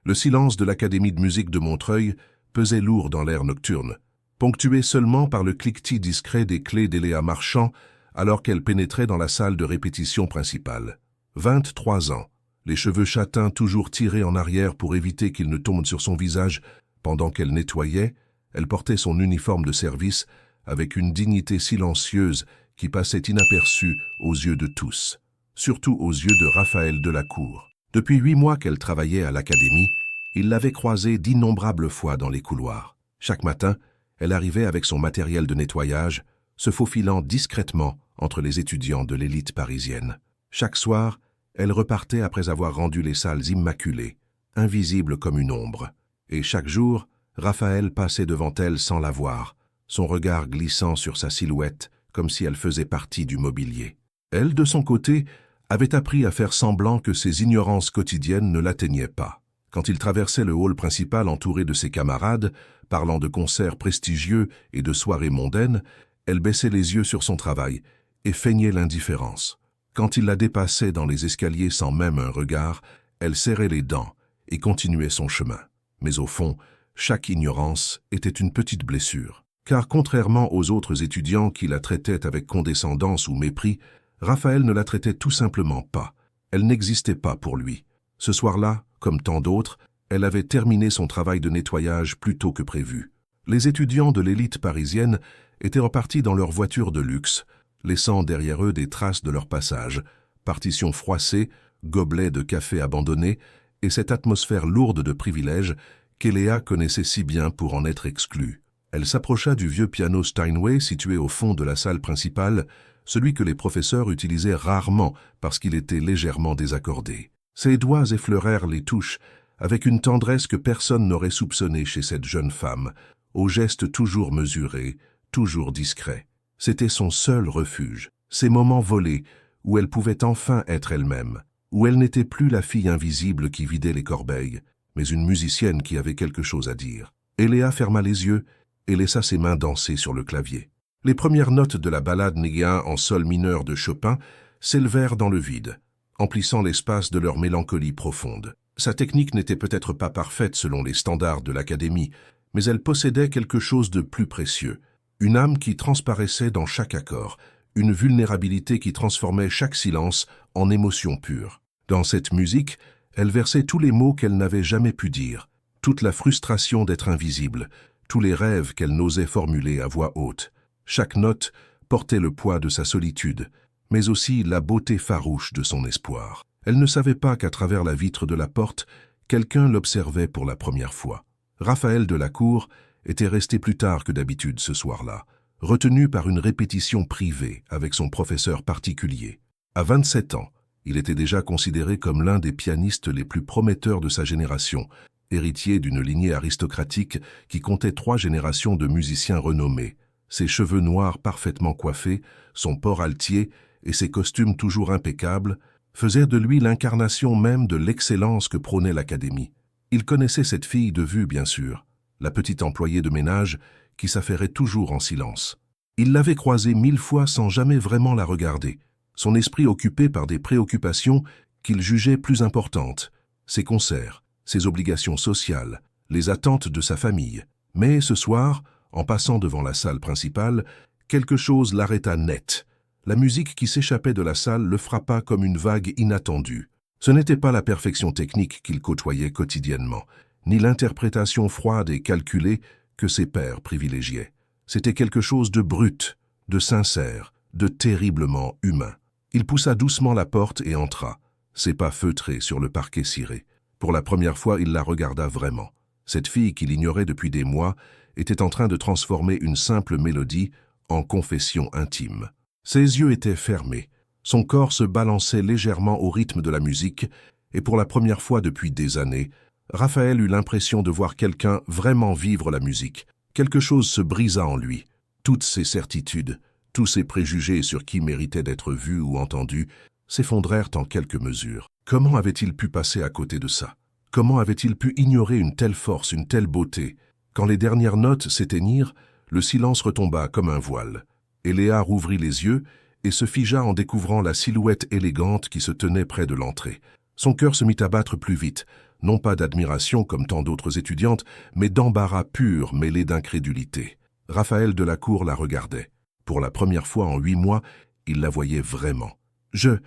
Le silence de l'Académie de musique de Montreuil pesait lourd dans l'air nocturne, ponctué seulement par le cliquetis discret des clés d'Eléa Marchand alors qu'elle pénétrait dans la salle de répétition principale. 23 ans, les cheveux châtains toujours tirés en arrière pour éviter qu'ils ne tombent sur son visage pendant qu'elle nettoyait, elle portait son uniforme de service avec une dignité silencieuse qui passait inaperçue aux yeux de tous, surtout aux yeux de Raphaël Delacour. Depuis 8 mois qu'elle travaillait à l'Académie, il l'avait croisée d'innombrables fois dans les couloirs. Chaque matin, elle arrivait avec son matériel de nettoyage, se faufilant discrètement entre les étudiants de l'élite parisienne. Chaque soir, elle repartait après avoir rendu les salles immaculées, invisible comme une ombre. Et chaque jour, Raphaël passait devant elle sans la voir, son regard glissant sur sa silhouette comme si elle faisait partie du mobilier. Elle, de son côté, avait appris à faire semblant que ses ignorances quotidiennes ne l'atteignaient pas. Quand il traversait le hall principal entouré de ses camarades, parlant de concerts prestigieux et de soirées mondaines, elle baissait les yeux sur son travail et feignait l'indifférence. Quand il la dépassait dans les escaliers sans même un regard, elle serrait les dents et continuait son chemin. Mais au fond, chaque ignorance était une petite blessure. Car contrairement aux autres étudiants qui la traitaient avec condescendance ou mépris, Raphaël ne la traitait tout simplement pas. Elle n'existait pas pour lui. Ce soir-là, comme tant d'autres, elle avait terminé son travail de nettoyage plus tôt que prévu. Les étudiants de l'élite parisienne étaient repartis dans leur voiture de luxe, laissant derrière eux des traces de leur passage, partitions froissées, gobelets de café abandonnés et cette atmosphère lourde de privilèges qu'Eléa connaissait si bien pour en être exclue. Elle s'approcha du vieux piano Steinway situé au fond de la salle principale, celui que les professeurs utilisaient rarement parce qu'il était légèrement désaccordé. Ses doigts effleurèrent les touches avec une tendresse que personne n'aurait soupçonnée chez cette jeune femme, aux gestes toujours mesurés, toujours discrets. C'était son seul refuge, ces moments volés où elle pouvait enfin être elle-même, où elle n'était plus la fille invisible qui vidait les corbeilles, mais une musicienne qui avait quelque chose à dire. Eléa ferma les yeux et laissa ses mains danser sur le clavier. Les premières notes de la ballade Néa en sol mineur de Chopin s'élevèrent dans le vide, emplissant l'espace de leur mélancolie profonde. Sa technique n'était peut-être pas parfaite selon les standards de l'Académie, mais elle possédait quelque chose de plus précieux, une âme qui transparaissait dans chaque accord, une vulnérabilité qui transformait chaque silence en émotion pure. Dans cette musique, elle versait tous les mots qu'elle n'avait jamais pu dire, toute la frustration d'être invisible, tous les rêves qu'elle n'osait formuler à voix haute. Chaque note portait le poids de sa solitude, mais aussi la beauté farouche de son espoir. Elle ne savait pas qu'à travers la vitre de la porte, quelqu'un l'observait pour la première fois. Raphaël Delacour était resté plus tard que d'habitude ce soir-là, retenu par une répétition privée avec son professeur particulier. À 27 ans, il était déjà considéré comme l'un des pianistes les plus prometteurs de sa génération, héritier d'une lignée aristocratique qui comptait 3 générations de musiciens renommés. Ses cheveux noirs parfaitement coiffés, son port altier et ses costumes toujours impeccables faisaient de lui l'incarnation même de l'excellence que prônait l'Académie. Il connaissait cette fille de vue, bien sûr, la petite employée de ménage qui s'affairait toujours en silence. Il l'avait croisée 1000 fois sans jamais vraiment la regarder, son esprit occupé par des préoccupations qu'il jugeait plus importantes, ses concerts, ses obligations sociales, les attentes de sa famille. Mais ce soir, en passant devant la salle principale, quelque chose l'arrêta net. La musique qui s'échappait de la salle le frappa comme une vague inattendue. Ce n'était pas la perfection technique qu'il côtoyait quotidiennement, ni l'interprétation froide et calculée que ses pairs privilégiaient. C'était quelque chose de brut, de sincère, de terriblement humain. Il poussa doucement la porte et entra, ses pas feutrés sur le parquet ciré. Pour la première fois, il la regarda vraiment. Cette fille qu'il ignorait depuis des mois était en train de transformer une simple mélodie en confession intime. Ses yeux étaient fermés, son corps se balançait légèrement au rythme de la musique, et pour la première fois depuis des années, Raphaël eut l'impression de voir quelqu'un vraiment vivre la musique. Quelque chose se brisa en lui. Toutes ses certitudes, tous ses préjugés sur qui méritait d'être vu ou entendu, s'effondrèrent en quelques mesures. Comment avait-il pu passer à côté de ça? Comment avait-il pu ignorer une telle force, une telle beauté? Quand les dernières notes s'éteignirent, le silence retomba comme un voile. Eléa rouvrit les yeux et se figea en découvrant la silhouette élégante qui se tenait près de l'entrée. Son cœur se mit à battre plus vite, non pas d'admiration comme tant d'autres étudiantes, mais d'embarras pur mêlé d'incrédulité. Raphaël Delacour la regardait. Pour la première fois en 8 mois, il la voyait vraiment. « Je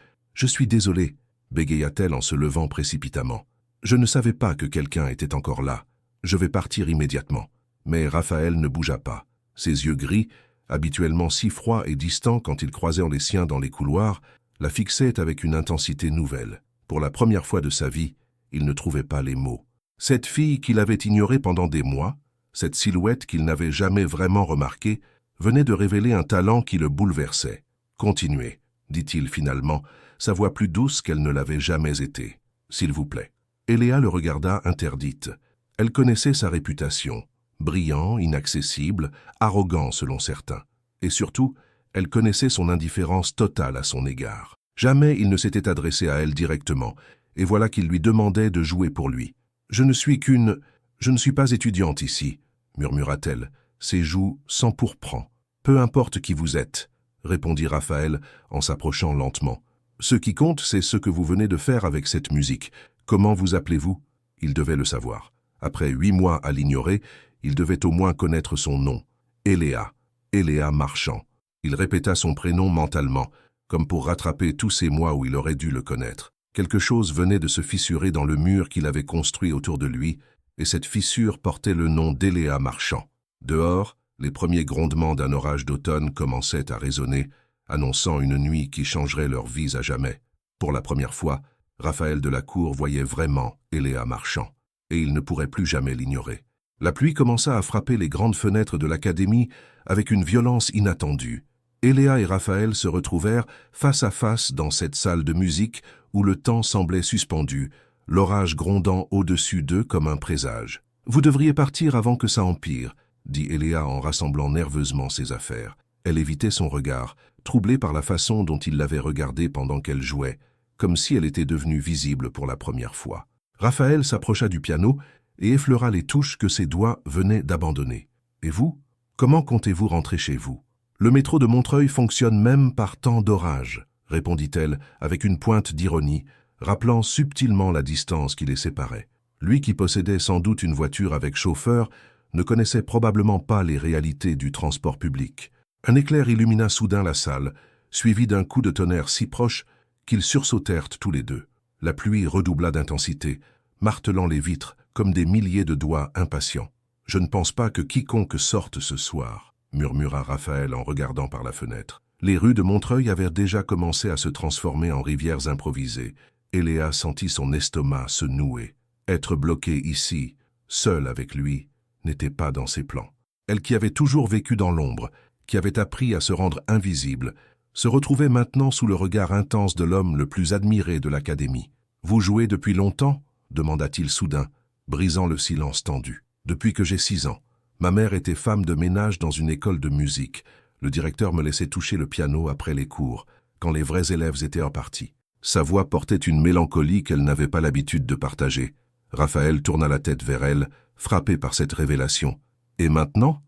suis désolé, bégaya-t-elle en se levant précipitamment. Je ne savais pas que quelqu'un était encore là. Je vais partir immédiatement. » Mais Raphaël ne bougea pas. Ses yeux gris, habituellement si froids et distants quand ils croisaient les siens dans les couloirs, la fixaient avec une intensité nouvelle. Pour la première fois de sa vie, il ne trouvait pas les mots. Cette fille qu'il avait ignorée pendant des mois, cette silhouette qu'il n'avait jamais vraiment remarquée, venait de révéler un talent qui le bouleversait. « Continuez, » dit-il finalement, sa voix plus douce qu'elle ne l'avait jamais été. « S'il vous plaît. » Eléa le regarda interdite. Elle connaissait sa réputation. Brillant, inaccessible, arrogant selon certains. Et surtout, elle connaissait son indifférence totale à son égard. Jamais il ne s'était adressé à elle directement, et voilà qu'il lui demandait de jouer pour lui. « Je ne suis pas étudiante ici, » murmura-t-elle, ses joues s'empourprant. « Peu importe qui vous êtes, » répondit Raphaël en s'approchant lentement. « Ce qui compte, c'est ce que vous venez de faire avec cette musique. Comment vous appelez-vous » Il devait le savoir. Après 8 mois à l'ignorer, il devait au moins connaître son nom. Eléa. Eléa Marchand. Il répéta son prénom mentalement, comme pour rattraper tous ces mois où il aurait dû le connaître. Quelque chose venait de se fissurer dans le mur qu'il avait construit autour de lui, et cette fissure portait le nom d'Eléa Marchand. Dehors, les premiers grondements d'un orage d'automne commençaient à résonner, annonçant une nuit qui changerait leurs vies à jamais. Pour la première fois, Raphaël Delacour voyait vraiment Eléa Marchand, et il ne pourrait plus jamais l'ignorer. La pluie commença à frapper les grandes fenêtres de l'académie avec une violence inattendue. Eléa et Raphaël se retrouvèrent face à face dans cette salle de musique où le temps semblait suspendu, l'orage grondant au-dessus d'eux comme un présage. « Vous devriez partir avant que ça empire », dit Eléa en rassemblant nerveusement ses affaires. Elle évitait son regard, troublée par la façon dont il l'avait regardée pendant qu'elle jouait, comme si elle était devenue visible pour la première fois. Raphaël s'approcha du piano et effleura les touches que ses doigts venaient d'abandonner. « Et vous? Comment comptez-vous rentrer chez vous ?»« Le métro de Montreuil fonctionne même par temps d'orage, » répondit-elle avec une pointe d'ironie, rappelant subtilement la distance qui les séparait. Lui qui possédait sans doute une voiture avec chauffeur ne connaissait probablement pas les réalités du transport public. Un éclair illumina soudain la salle, suivi d'un coup de tonnerre si proche qu'ils sursautèrent tous les deux. La pluie redoubla d'intensité, martelant les vitres comme des milliers de doigts impatients. « Je ne pense pas que quiconque sorte ce soir, » murmura Raphaël en regardant par la fenêtre. Les rues de Montreuil avaient déjà commencé à se transformer en rivières improvisées. Eléa sentit son estomac se nouer. Être bloquée ici, seule avec lui, n'était pas dans ses plans. Elle qui avait toujours vécu dans l'ombre, qui avait appris à se rendre invisible, se retrouvait maintenant sous le regard intense de l'homme le plus admiré de l'académie. « Vous jouez depuis longtemps ?» demanda-t-il soudain, brisant le silence tendu. « Depuis que j'ai 6 ans. Ma mère était femme de ménage dans une école de musique. Le directeur me laissait toucher le piano après les cours, quand les vrais élèves étaient repartis. » Sa voix portait une mélancolie qu'elle n'avait pas l'habitude de partager. Raphaël tourna la tête vers elle, frappé par cette révélation. « Et maintenant,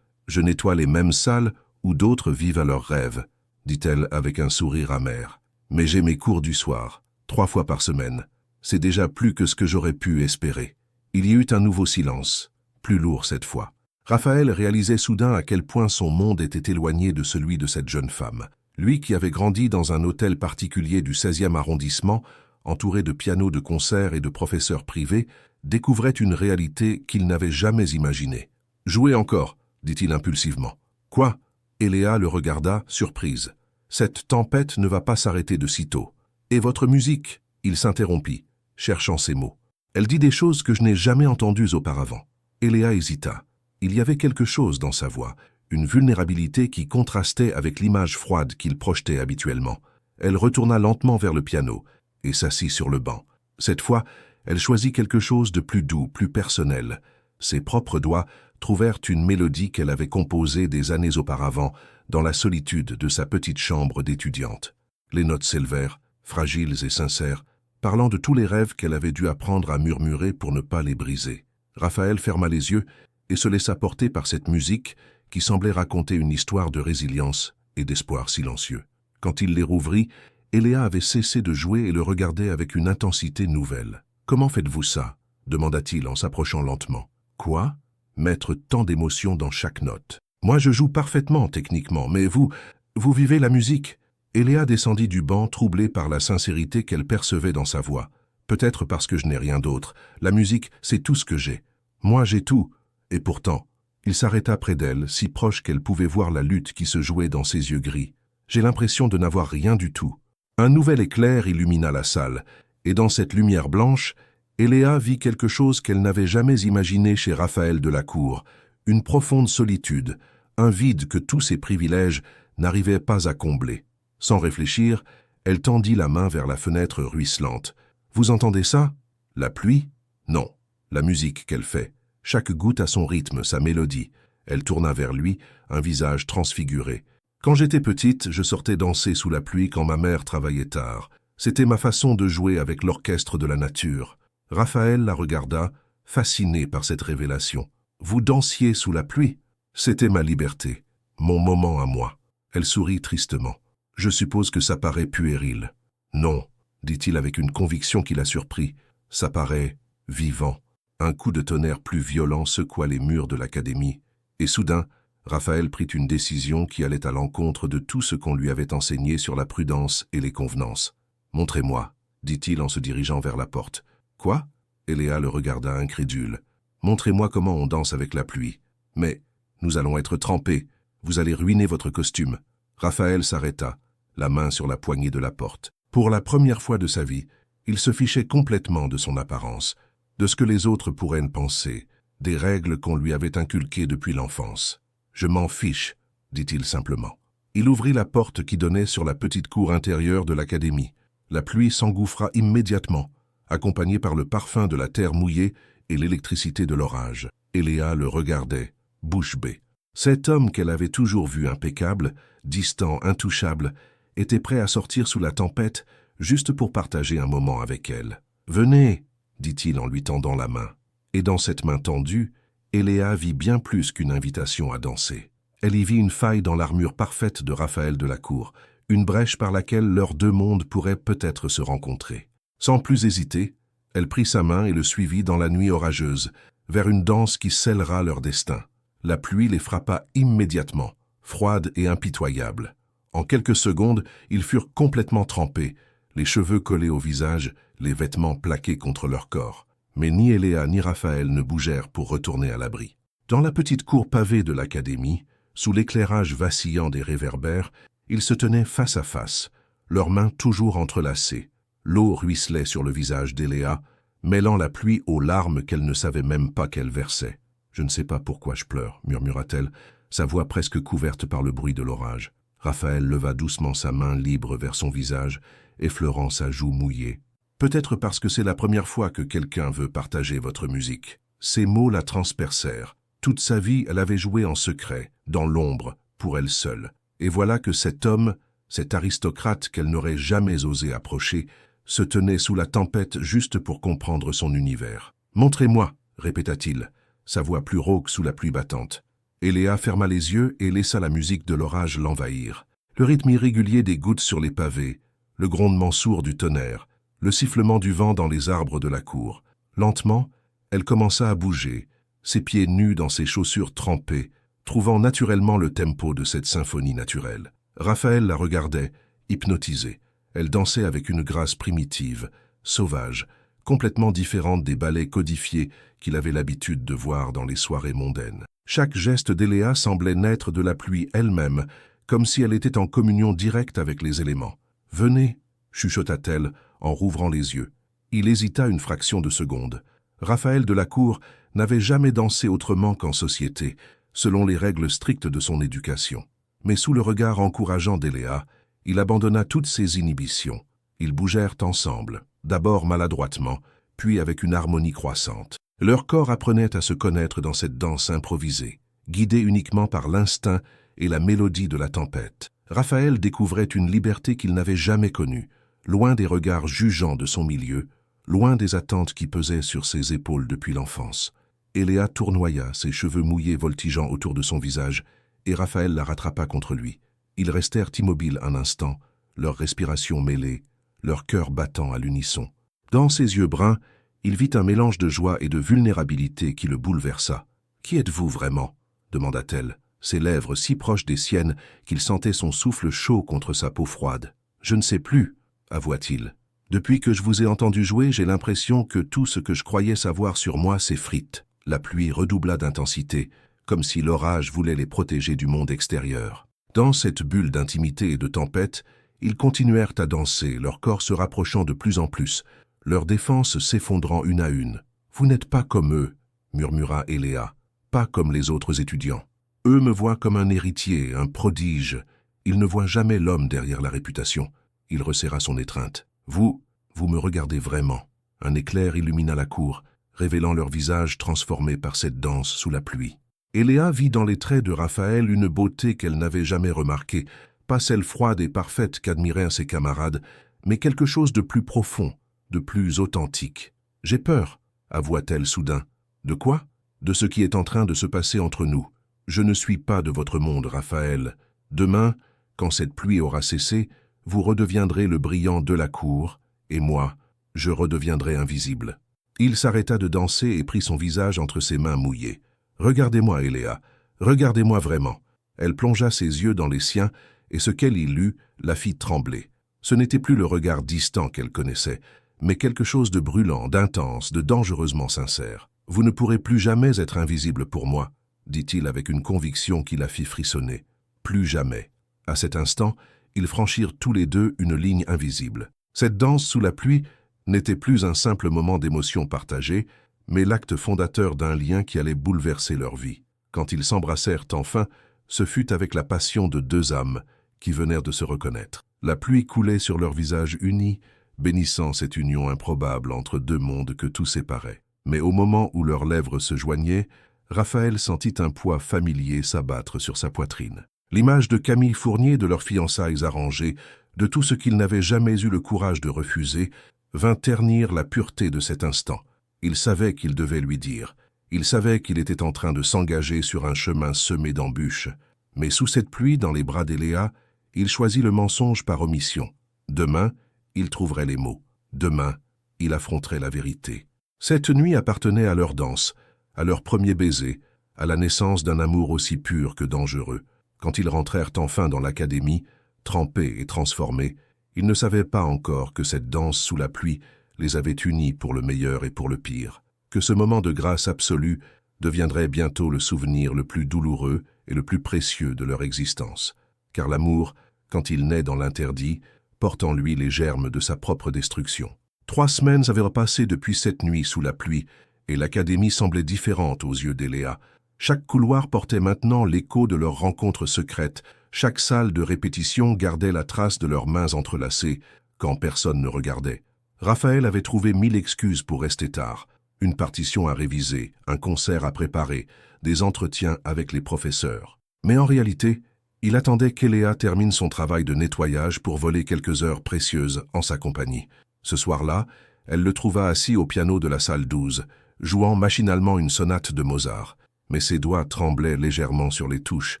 je nettoie les mêmes salles où d'autres vivent à leurs rêves, » dit-elle avec un sourire amer. « Mais j'ai mes cours du soir, 3 fois par semaine. C'est déjà plus que ce que j'aurais pu espérer. » Il y eut un nouveau silence, plus lourd cette fois. Raphaël réalisait soudain à quel point son monde était éloigné de celui de cette jeune femme. Lui qui avait grandi dans un hôtel particulier du 16e arrondissement, entouré de pianos de concert et de professeurs privés, découvrait une réalité qu'il n'avait jamais imaginée. « Jouez encore », dit-il impulsivement. « Quoi ?» Eléa le regarda, surprise. « Cette tempête ne va pas s'arrêter de sitôt. Et votre musique ?» Il s'interrompit, cherchant ses mots. Elle dit des choses que je n'ai jamais entendues auparavant. Eléa hésita. Il y avait quelque chose dans sa voix, une vulnérabilité qui contrastait avec l'image froide qu'il projetait habituellement. Elle retourna lentement vers le piano et s'assit sur le banc. Cette fois, elle choisit quelque chose de plus doux, plus personnel. Ses propres doigts trouvèrent une mélodie qu'elle avait composée des années auparavant dans la solitude de sa petite chambre d'étudiante. Les notes s'élevèrent, fragiles et sincères, parlant de tous les rêves qu'elle avait dû apprendre à murmurer pour ne pas les briser. Raphaël ferma les yeux et se laissa porter par cette musique qui semblait raconter une histoire de résilience et d'espoir silencieux. Quand il les rouvrit, Eléa avait cessé de jouer et le regardait avec une intensité nouvelle. Comment faites-vous ça » demanda-t-il en s'approchant lentement. « Quoi » Mettre tant d'émotions dans chaque note. « Moi, je joue parfaitement, techniquement, mais vous vivez la musique. » Eléa descendit du banc, troublée par la sincérité qu'elle percevait dans sa voix. « Peut-être parce que je n'ai rien d'autre. La musique, c'est tout ce que j'ai. Moi, j'ai tout. » Et pourtant, il s'arrêta près d'elle, si proche qu'elle pouvait voir la lutte qui se jouait dans ses yeux gris. « J'ai l'impression de n'avoir rien du tout. » Un nouvel éclair illumina la salle, et dans cette lumière blanche, Eléa vit quelque chose qu'elle n'avait jamais imaginé chez Raphaël Delacour, une profonde solitude, un vide que tous ses privilèges n'arrivaient pas à combler. Sans réfléchir, elle tendit la main vers la fenêtre ruisselante. « Vous entendez ça? La pluie? Non, la musique qu'elle fait. Chaque goutte a son rythme, sa mélodie. » Elle tourna vers lui, un visage transfiguré. « Quand j'étais petite, je sortais danser sous la pluie quand ma mère travaillait tard. C'était ma façon de jouer avec l'orchestre de la nature. » Raphaël la regarda, fasciné par cette révélation. « Vous dansiez sous la pluie? C'était ma liberté, mon moment à moi. » Elle sourit tristement. « Je suppose que ça paraît puéril. »« Non, » dit-il avec une conviction qui la surprit. « Ça paraît vivant. » Un coup de tonnerre plus violent secoua les murs de l'académie. Et soudain, Raphaël prit une décision qui allait à l'encontre de tout ce qu'on lui avait enseigné sur la prudence et les convenances. « Montrez-moi, » dit-il en se dirigeant vers la porte. « Quoi » Eléa le regarda incrédule. « Montrez-moi comment on danse avec la pluie. Mais nous allons être trempés. Vous allez ruiner votre costume. » Raphaël s'arrêta, la main sur la poignée de la porte. Pour la première fois de sa vie, il se fichait complètement de son apparence, de ce que les autres pourraient en penser, des règles qu'on lui avait inculquées depuis l'enfance. « Je m'en fiche, » dit-il simplement. Il ouvrit la porte qui donnait sur la petite cour intérieure de l'académie. La pluie s'engouffra immédiatement, accompagnée par le parfum de la terre mouillée et l'électricité de l'orage. Eléa le regardait, bouche bée. Cet homme qu'elle avait toujours vu impeccable, distant, intouchable, était prêt à sortir sous la tempête juste pour partager un moment avec elle. « Venez !» dit-il en lui tendant la main. Et dans cette main tendue, Eléa vit bien plus qu'une invitation à danser. Elle y vit une faille dans l'armure parfaite de Raphaël Delacour, une brèche par laquelle leurs deux mondes pourraient peut-être se rencontrer. Sans plus hésiter, elle prit sa main et le suivit dans la nuit orageuse, vers une danse qui scellera leur destin. La pluie les frappa immédiatement, froide et impitoyable. En quelques secondes, ils furent complètement trempés, les cheveux collés au visage, les vêtements plaqués contre leur corps. Mais ni Eléa ni Raphaël ne bougèrent pour retourner à l'abri. Dans la petite cour pavée de l'académie, sous l'éclairage vacillant des réverbères, ils se tenaient face à face, leurs mains toujours entrelacées. L'eau ruisselait sur le visage d'Eléa, mêlant la pluie aux larmes qu'elle ne savait même pas qu'elle versait. « Je ne sais pas pourquoi je pleure » murmura-t-elle, sa voix presque couverte par le bruit de l'orage. Raphaël leva doucement sa main libre vers son visage, effleurant sa joue mouillée. « Peut-être parce que c'est la première fois que quelqu'un veut partager votre musique. » Ces mots la transpercèrent. Toute sa vie, elle avait joué en secret, dans l'ombre, pour elle seule. Et voilà que cet homme, cet aristocrate qu'elle n'aurait jamais osé approcher, se tenait sous la tempête juste pour comprendre son univers. « Montrez-moi » répéta-t-il, sa voix plus rauque sous la pluie battante. Eléa ferma les yeux et laissa la musique de l'orage l'envahir. Le rythme irrégulier des gouttes sur les pavés, le grondement sourd du tonnerre, le sifflement du vent dans les arbres de la cour. Lentement, elle commença à bouger, ses pieds nus dans ses chaussures trempées, trouvant naturellement le tempo de cette symphonie naturelle. Raphaël la regardait, hypnotisé. Elle dansait avec une grâce primitive, sauvage, complètement différente des ballets codifiés qu'il avait l'habitude de voir dans les soirées mondaines. Chaque geste d'Eléa semblait naître de la pluie elle-même, comme si elle était en communion directe avec les éléments. « Venez » chuchota-t-elle en rouvrant les yeux. Il hésita une fraction de seconde. Raphaël Delacour n'avait jamais dansé autrement qu'en société, selon les règles strictes de son éducation. Mais sous le regard encourageant d'Eléa, il abandonna toutes ses inhibitions. Ils bougèrent ensemble, d'abord maladroitement, puis avec une harmonie croissante. Leurs corps apprenaient à se connaître dans cette danse improvisée, guidés uniquement par l'instinct et la mélodie de la tempête. Raphaël découvrait une liberté qu'il n'avait jamais connue, loin des regards jugeants de son milieu, loin des attentes qui pesaient sur ses épaules depuis l'enfance. Eléa tournoya, ses cheveux mouillés voltigeant autour de son visage, et Raphaël la rattrapa contre lui. Ils restèrent immobiles un instant, leurs respirations mêlées, leur cœur battant à l'unisson. Dans ses yeux bruns, Il vit un mélange de joie et de vulnérabilité qui le bouleversa. « Qui êtes-vous vraiment » demanda-t-elle, ses lèvres si proches des siennes qu'il sentait son souffle chaud contre sa peau froide. « Je ne sais plus, avoua-t-il. Depuis que je vous ai entendu jouer, j'ai l'impression que tout ce que je croyais savoir sur moi s'effrite. » La pluie redoubla d'intensité, comme si l'orage voulait les protéger du monde extérieur. Dans cette bulle d'intimité et de tempête, ils continuèrent à danser, leurs corps se rapprochant de plus en plus, leurs défenses s'effondrant une à une. « Vous n'êtes pas comme eux, » murmura Eléa, « pas comme les autres étudiants. Eux me voient comme un héritier, un prodige. Ils ne voient jamais l'homme derrière la réputation. » Il resserra son étreinte. « Vous me regardez vraiment. » Un éclair illumina la cour, révélant leur visage transformés par cette danse sous la pluie. Eléa vit dans les traits de Raphaël une beauté qu'elle n'avait jamais remarquée, pas celle froide et parfaite qu'admiraient ses camarades, mais quelque chose de plus profond, de plus authentique. « J'ai peur, » avoua-t-elle soudain. « De quoi ? De ce qui est en train de se passer entre nous. Je ne suis pas de votre monde, Raphaël. Demain, quand cette pluie aura cessé, vous redeviendrez le brillant de la cour, et moi, je redeviendrai invisible. » Il s'arrêta de danser et prit son visage entre ses mains mouillées. « Regardez-moi, Eléa, regardez-moi vraiment. » Elle plongea ses yeux dans les siens, et ce qu'elle y lut la fit trembler. Ce n'était plus le regard distant qu'elle connaissait, mais quelque chose de brûlant, d'intense, de dangereusement sincère. « Vous ne pourrez plus jamais être invisible pour moi, » dit-il avec une conviction qui la fit frissonner. « Plus jamais. » À cet instant, ils franchirent tous les deux une ligne invisible. Cette danse sous la pluie n'était plus un simple moment d'émotion partagée, mais l'acte fondateur d'un lien qui allait bouleverser leur vie. Quand ils s'embrassèrent enfin, ce fut avec la passion de deux âmes qui venèrent de se reconnaître. La pluie coulait sur leurs visages unis, bénissant cette union improbable entre deux mondes que tout séparait. Mais au moment où leurs lèvres se joignaient, Raphaël sentit un poids familier s'abattre sur sa poitrine. L'image de Camille Fournier, de leurs fiançailles arrangées, de tout ce qu'il n'avait jamais eu le courage de refuser, vint ternir la pureté de cet instant. Il savait qu'il devait lui dire. Il savait qu'il était en train de s'engager sur un chemin semé d'embûches. Mais sous cette pluie, dans les bras d'Eléa, il choisit le mensonge par omission. Demain, il trouverait les mots. Demain, il affronterait la vérité. Cette nuit appartenait à leur danse, à leur premier baiser, à la naissance d'un amour aussi pur que dangereux. Quand ils rentrèrent enfin dans l'académie, trempés et transformés, ils ne savaient pas encore que cette danse sous la pluie les avait unis pour le meilleur et pour le pire, que ce moment de grâce absolue deviendrait bientôt le souvenir le plus douloureux et le plus précieux de leur existence. Car l'amour, quand il naît dans l'interdit, porte en lui les germes de sa propre destruction. 3 semaines avaient repassé depuis cette nuit sous la pluie, et l'académie semblait différente aux yeux d'Eléa. Chaque couloir portait maintenant l'écho de leur rencontre secrète, chaque salle de répétition gardait la trace de leurs mains entrelacées, quand personne ne regardait. Raphaël avait trouvé 1000 excuses pour rester tard. Une partition à réviser, un concert à préparer, des entretiens avec les professeurs. Mais en réalité, il attendait qu'Eléa termine son travail de nettoyage pour voler quelques heures précieuses en sa compagnie. Ce soir-là, elle le trouva assis au piano de la salle 12, jouant machinalement une sonate de Mozart. Mais ses doigts tremblaient légèrement sur les touches,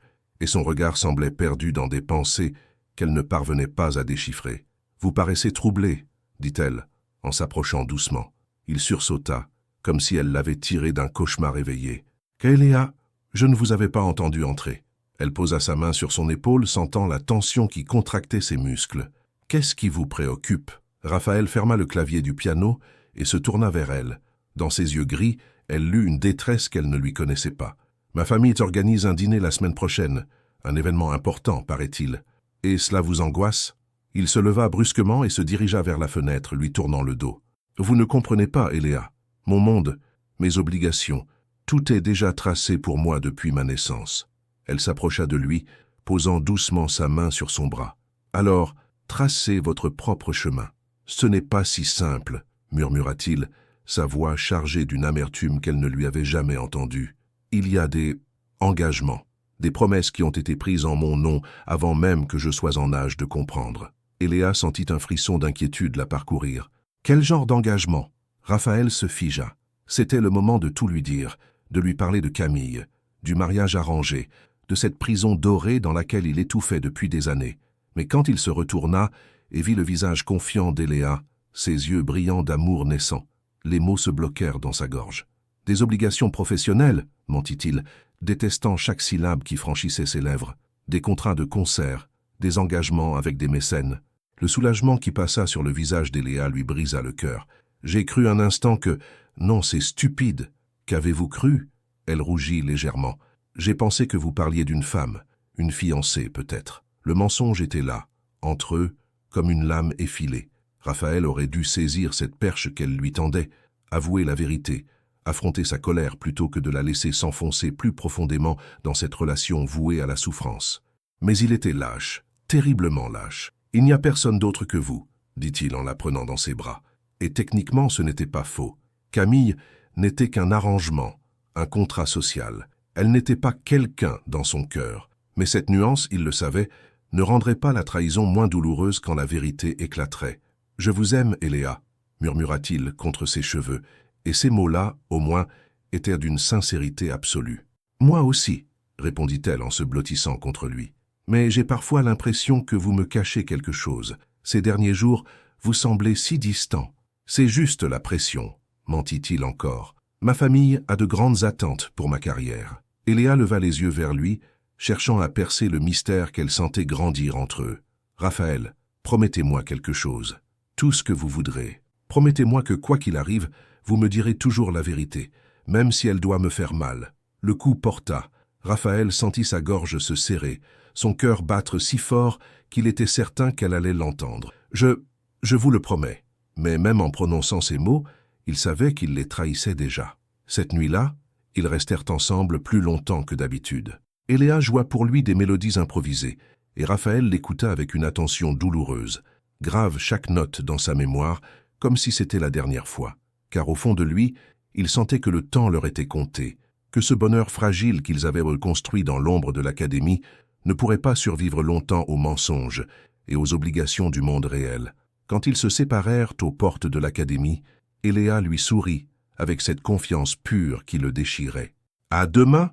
et son regard semblait perdu dans des pensées qu'elle ne parvenait pas à déchiffrer. « Vous paraissez troublé, » dit-elle, en s'approchant doucement. Il sursauta, comme si elle l'avait tiré d'un cauchemar éveillé. « Eléa, je ne vous avais pas entendu entrer. » Elle posa sa main sur son épaule, sentant la tension qui contractait ses muscles. « Qu'est-ce qui vous préoccupe ?» Raphaël ferma le clavier du piano et se tourna vers elle. Dans ses yeux gris, elle lut une détresse qu'elle ne lui connaissait pas. « Ma famille t'organise un dîner la semaine prochaine. Un événement important, paraît-il. Et cela vous angoisse ?» Il se leva brusquement et se dirigea vers la fenêtre, lui tournant le dos. « Vous ne comprenez pas, Eléa. Mon monde, mes obligations, tout est déjà tracé pour moi depuis ma naissance. » Elle s'approcha de lui, posant doucement sa main sur son bras. « Alors, tracez votre propre chemin. »« Ce n'est pas si simple, » murmura-t-il, sa voix chargée d'une amertume qu'elle ne lui avait jamais entendue. « Il y a des engagements, des promesses qui ont été prises en mon nom avant même que je sois en âge de comprendre. » Eléa sentit un frisson d'inquiétude la parcourir. « Quel genre d'engagement ?» Raphaël se figea. C'était le moment de tout lui dire, de lui parler de Camille, du mariage arrangé, de cette prison dorée dans laquelle il étouffait depuis des années. Mais quand il se retourna et vit le visage confiant d'Eléa, ses yeux brillants d'amour naissant, Les mots se bloquèrent dans sa gorge. Des obligations professionnelles, mentit-il, détestant chaque syllabe qui franchissait ses lèvres. Des contrats de concert, des engagements avec des mécènes. Le soulagement qui passa sur le visage d'Eléa lui brisa le cœur. J'ai cru un instant que... Non, c'est stupide. Qu'avez-vous cru? Elle rougit légèrement. J'ai pensé que vous parliez d'une femme, une fiancée peut-être. Le mensonge était là, entre eux, comme une lame effilée. Raphaël aurait dû saisir cette perche qu'elle lui tendait, avouer la vérité, affronter sa colère plutôt que de la laisser s'enfoncer plus profondément dans cette relation vouée à la souffrance. Mais il était lâche, terriblement lâche. « Il n'y a personne d'autre que vous », dit-il en la prenant dans ses bras. Et techniquement, ce n'était pas faux. Camille n'était qu'un arrangement, un contrat social. Elle n'était pas quelqu'un dans son cœur. Mais cette nuance, il le savait, ne rendrait pas la trahison moins douloureuse quand la vérité éclaterait. « Je vous aime, Eléa », murmura-t-il contre ses cheveux, et ces mots-là, au moins, étaient d'une sincérité absolue. « Moi aussi », répondit-elle en se blottissant contre lui. « Mais j'ai parfois l'impression que vous me cachez quelque chose. Ces derniers jours, vous semblez si distant. C'est juste la pression, mentit-il encore. Ma famille a de grandes attentes pour ma carrière. » Eléa leva les yeux vers lui, cherchant à percer le mystère qu'elle sentait grandir entre eux. « Raphaël, promettez-moi quelque chose. Tout ce que vous voudrez. Promettez-moi que quoi qu'il arrive, vous me direz toujours la vérité, même si elle doit me faire mal. » Le coup porta. Raphaël sentit sa gorge se serrer, son cœur battre si fort qu'il était certain qu'elle allait l'entendre. « Je vous le promets. » Mais même en prononçant ces mots, il savait qu'il les trahissait déjà. Cette nuit-là, ils restèrent ensemble plus longtemps que d'habitude. Eléa joua pour lui des mélodies improvisées, et Raphaël l'écouta avec une attention douloureuse, grave chaque note dans sa mémoire, comme si c'était la dernière fois. Car au fond de lui, il sentait que le temps leur était compté, que ce bonheur fragile qu'ils avaient reconstruit dans l'ombre de l'académie ne pourrait pas survivre longtemps aux mensonges et aux obligations du monde réel. Quand ils se séparèrent aux portes de l'académie, Eléa lui sourit avec cette confiance pure qui le déchirait. « À demain,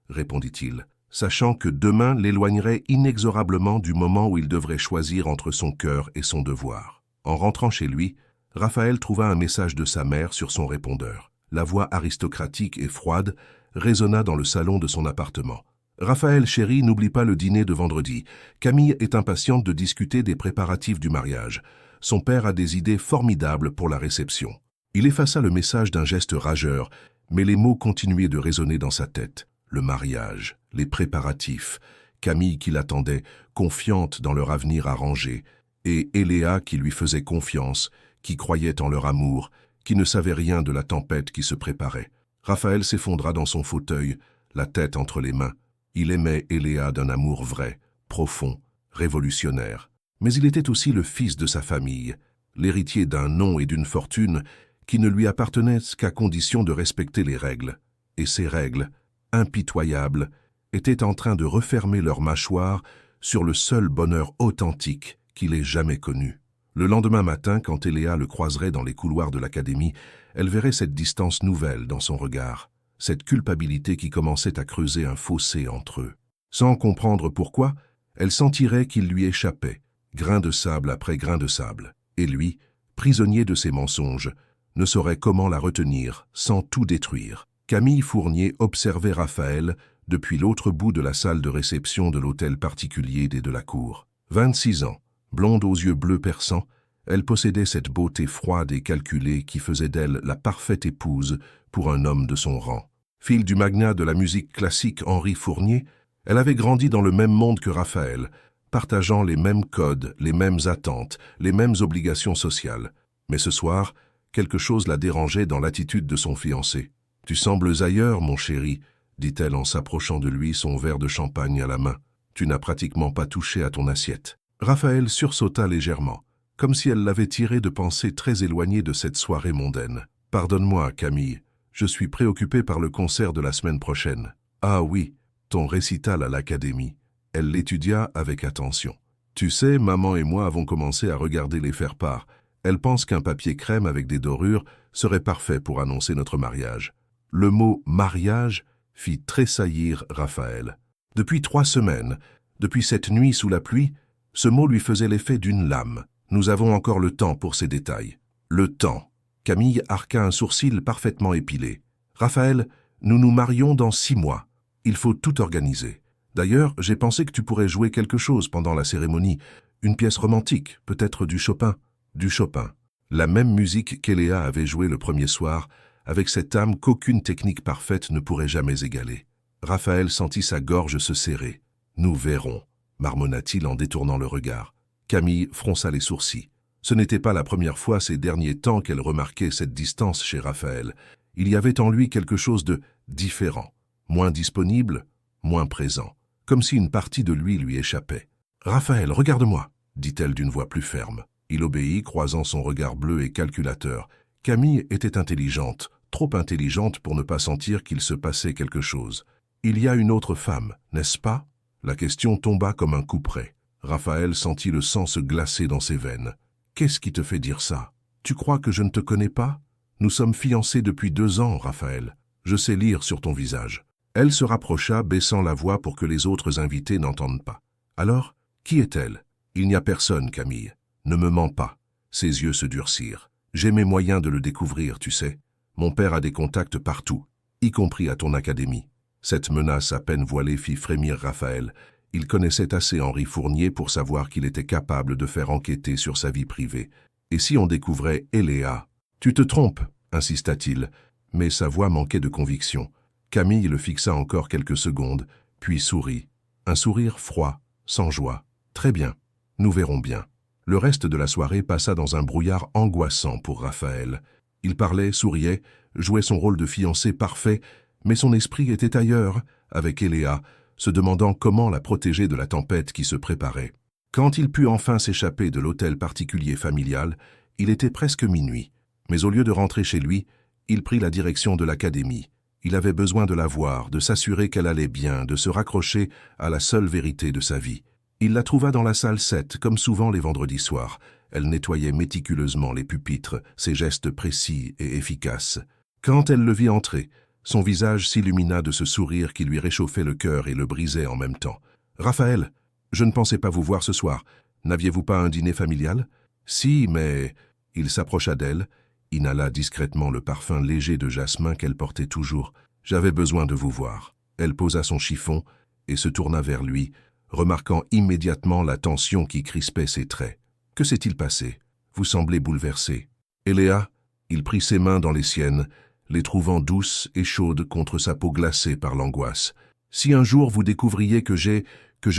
répondit-il, sachant que demain l'éloignerait inexorablement du moment où il devrait choisir entre son cœur et son devoir. En rentrant chez lui, Raphaël trouva un message de sa mère sur son répondeur. La voix aristocratique et froide résonna dans le salon de son appartement. « Raphaël, chéri, n'oublie pas le dîner de vendredi. Camille est impatiente de discuter des préparatifs du mariage. Son père a des idées formidables pour la réception. » Il effaça le message d'un geste rageur, mais les mots continuaient de résonner dans sa tête. Le mariage, les préparatifs, Camille qui l'attendait, confiante dans leur avenir arrangé, et Eléa qui lui faisait confiance, qui croyait en leur amour, qui ne savait rien de la tempête qui se préparait. Raphaël s'effondra dans son fauteuil, la tête entre les mains. Il aimait Eléa d'un amour vrai, profond, révolutionnaire. Mais il était aussi le fils de sa famille, l'héritier d'un nom et d'une fortune qui ne lui appartenaient qu'à condition de respecter les règles. Et ces règles, impitoyables, étaient en train de refermer leurs mâchoires sur le seul bonheur authentique qu'il ait jamais connu. Le lendemain matin, quand Eléa le croiserait dans les couloirs de l'académie, elle verrait cette distance nouvelle dans son regard, cette culpabilité qui commençait à creuser un fossé entre eux. Sans comprendre pourquoi, elle sentirait qu'il lui échappait, grain de sable après grain de sable, et lui, prisonnier de ses mensonges, ne saurait comment la retenir sans tout détruire. Camille Fournier observait Raphaël depuis l'autre bout de la salle de réception de l'hôtel particulier des Delacour. 26 ans, blonde aux yeux bleus perçants, elle possédait cette beauté froide et calculée qui faisait d'elle la parfaite épouse pour un homme de son rang. Fille du magnat de la musique classique Henri Fournier, elle avait grandi dans le même monde que Raphaël, partageant les mêmes codes, les mêmes attentes, les mêmes obligations sociales. Mais ce soir, quelque chose la dérangeait dans l'attitude de son fiancé. « Tu sembles ailleurs, mon chéri », dit-elle en s'approchant de lui, son verre de champagne à la main. « Tu n'as pratiquement pas touché à ton assiette. » Raphaël sursauta légèrement, comme si elle l'avait tiré de pensées très éloignées de cette soirée mondaine. « Pardonne-moi, Camille, je suis préoccupé par le concert de la semaine prochaine. »« Ah oui, ton récital à l'académie. » Elle l'étudia avec attention. « Tu sais, maman et moi avons commencé à regarder les faire-part. Elle pense qu'un papier crème avec des dorures serait parfait pour annoncer notre mariage. » Le mot « mariage » fit tressaillir Raphaël. Depuis 3 semaines, depuis cette nuit sous la pluie, ce mot lui faisait l'effet d'une lame. Nous avons encore le temps pour ces détails. Le temps. Camille arqua un sourcil parfaitement épilé. « Raphaël, nous nous marions dans 6 mois. Il faut tout organiser. D'ailleurs, j'ai pensé que tu pourrais jouer quelque chose pendant la cérémonie. Une pièce romantique, peut-être du Chopin. » Du Chopin. La même musique qu'Eléa avait jouée le premier soir, avec cette âme qu'aucune technique parfaite ne pourrait jamais égaler. Raphaël sentit sa gorge se serrer. « Nous verrons », marmonna-t-il en détournant le regard. Camille fronça les sourcils. Ce n'était pas la première fois ces derniers temps qu'elle remarquait cette distance chez Raphaël. Il y avait en lui quelque chose de différent, moins disponible, moins présent, comme si une partie de lui échappait. « Raphaël, regarde-moi » dit-elle d'une voix plus ferme. Il obéit, croisant son regard bleu et calculateur. Camille était intelligente, trop intelligente pour ne pas sentir qu'il se passait quelque chose. « Il y a une autre femme, n'est-ce pas ?» La question tomba comme un coup près. Raphaël sentit le sang se glacer dans ses veines. « Qu'est-ce qui te fait dire ça? Tu crois que je ne te connais pas? Nous sommes fiancés depuis 2 ans, Raphaël. Je sais lire sur ton visage. » Elle se rapprocha, baissant la voix pour que les autres invités n'entendent pas. « Alors, qui est-elle? » « Il n'y a personne, Camille. Ne me mens pas. » Ses yeux se durcirent. « J'ai mes moyens de le découvrir, tu sais. Mon père a des contacts partout, y compris à ton académie. » Cette menace à peine voilée fit frémir Raphaël. Il connaissait assez Henri Fournier pour savoir qu'il était capable de faire enquêter sur sa vie privée. Et si on découvrait Eléa? « Tu te trompes, insista-t-il, mais sa voix manquait de conviction. Camille le fixa encore quelques secondes, puis sourit. Un sourire froid, sans joie. « Très bien, nous verrons bien. » Le reste de la soirée passa dans un brouillard angoissant pour Raphaël. Il parlait, souriait, jouait son rôle de fiancé parfait, mais son esprit était ailleurs, avec Eléa, se demandant comment la protéger de la tempête qui se préparait. Quand il put enfin s'échapper de l'hôtel particulier familial, il était presque minuit. Mais au lieu de rentrer chez lui, il prit la direction de l'académie. Il avait besoin de la voir, de s'assurer qu'elle allait bien, de se raccrocher à la seule vérité de sa vie. Il la trouva dans la salle 7, comme souvent les vendredis soirs. Elle nettoyait méticuleusement les pupitres, ses gestes précis et efficaces. Quand elle le vit entrer, son visage s'illumina de ce sourire qui lui réchauffait le cœur et le brisait en même temps. « Raphaël, je ne pensais pas vous voir ce soir. N'aviez-vous pas un dîner familial? »« Si, mais... » Il s'approcha d'elle, inhala discrètement le parfum léger de jasmin qu'elle portait toujours. « J'avais besoin de vous voir. » Elle posa son chiffon et se tourna vers lui, remarquant immédiatement la tension qui crispait ses traits. « Que s'est-il passé? Vous semblez bouleversé. » « Eléa » Il prit ses mains dans les siennes, les trouvant douces et chaudes contre sa peau glacée par l'angoisse. « Si un jour vous découvriez que j'ai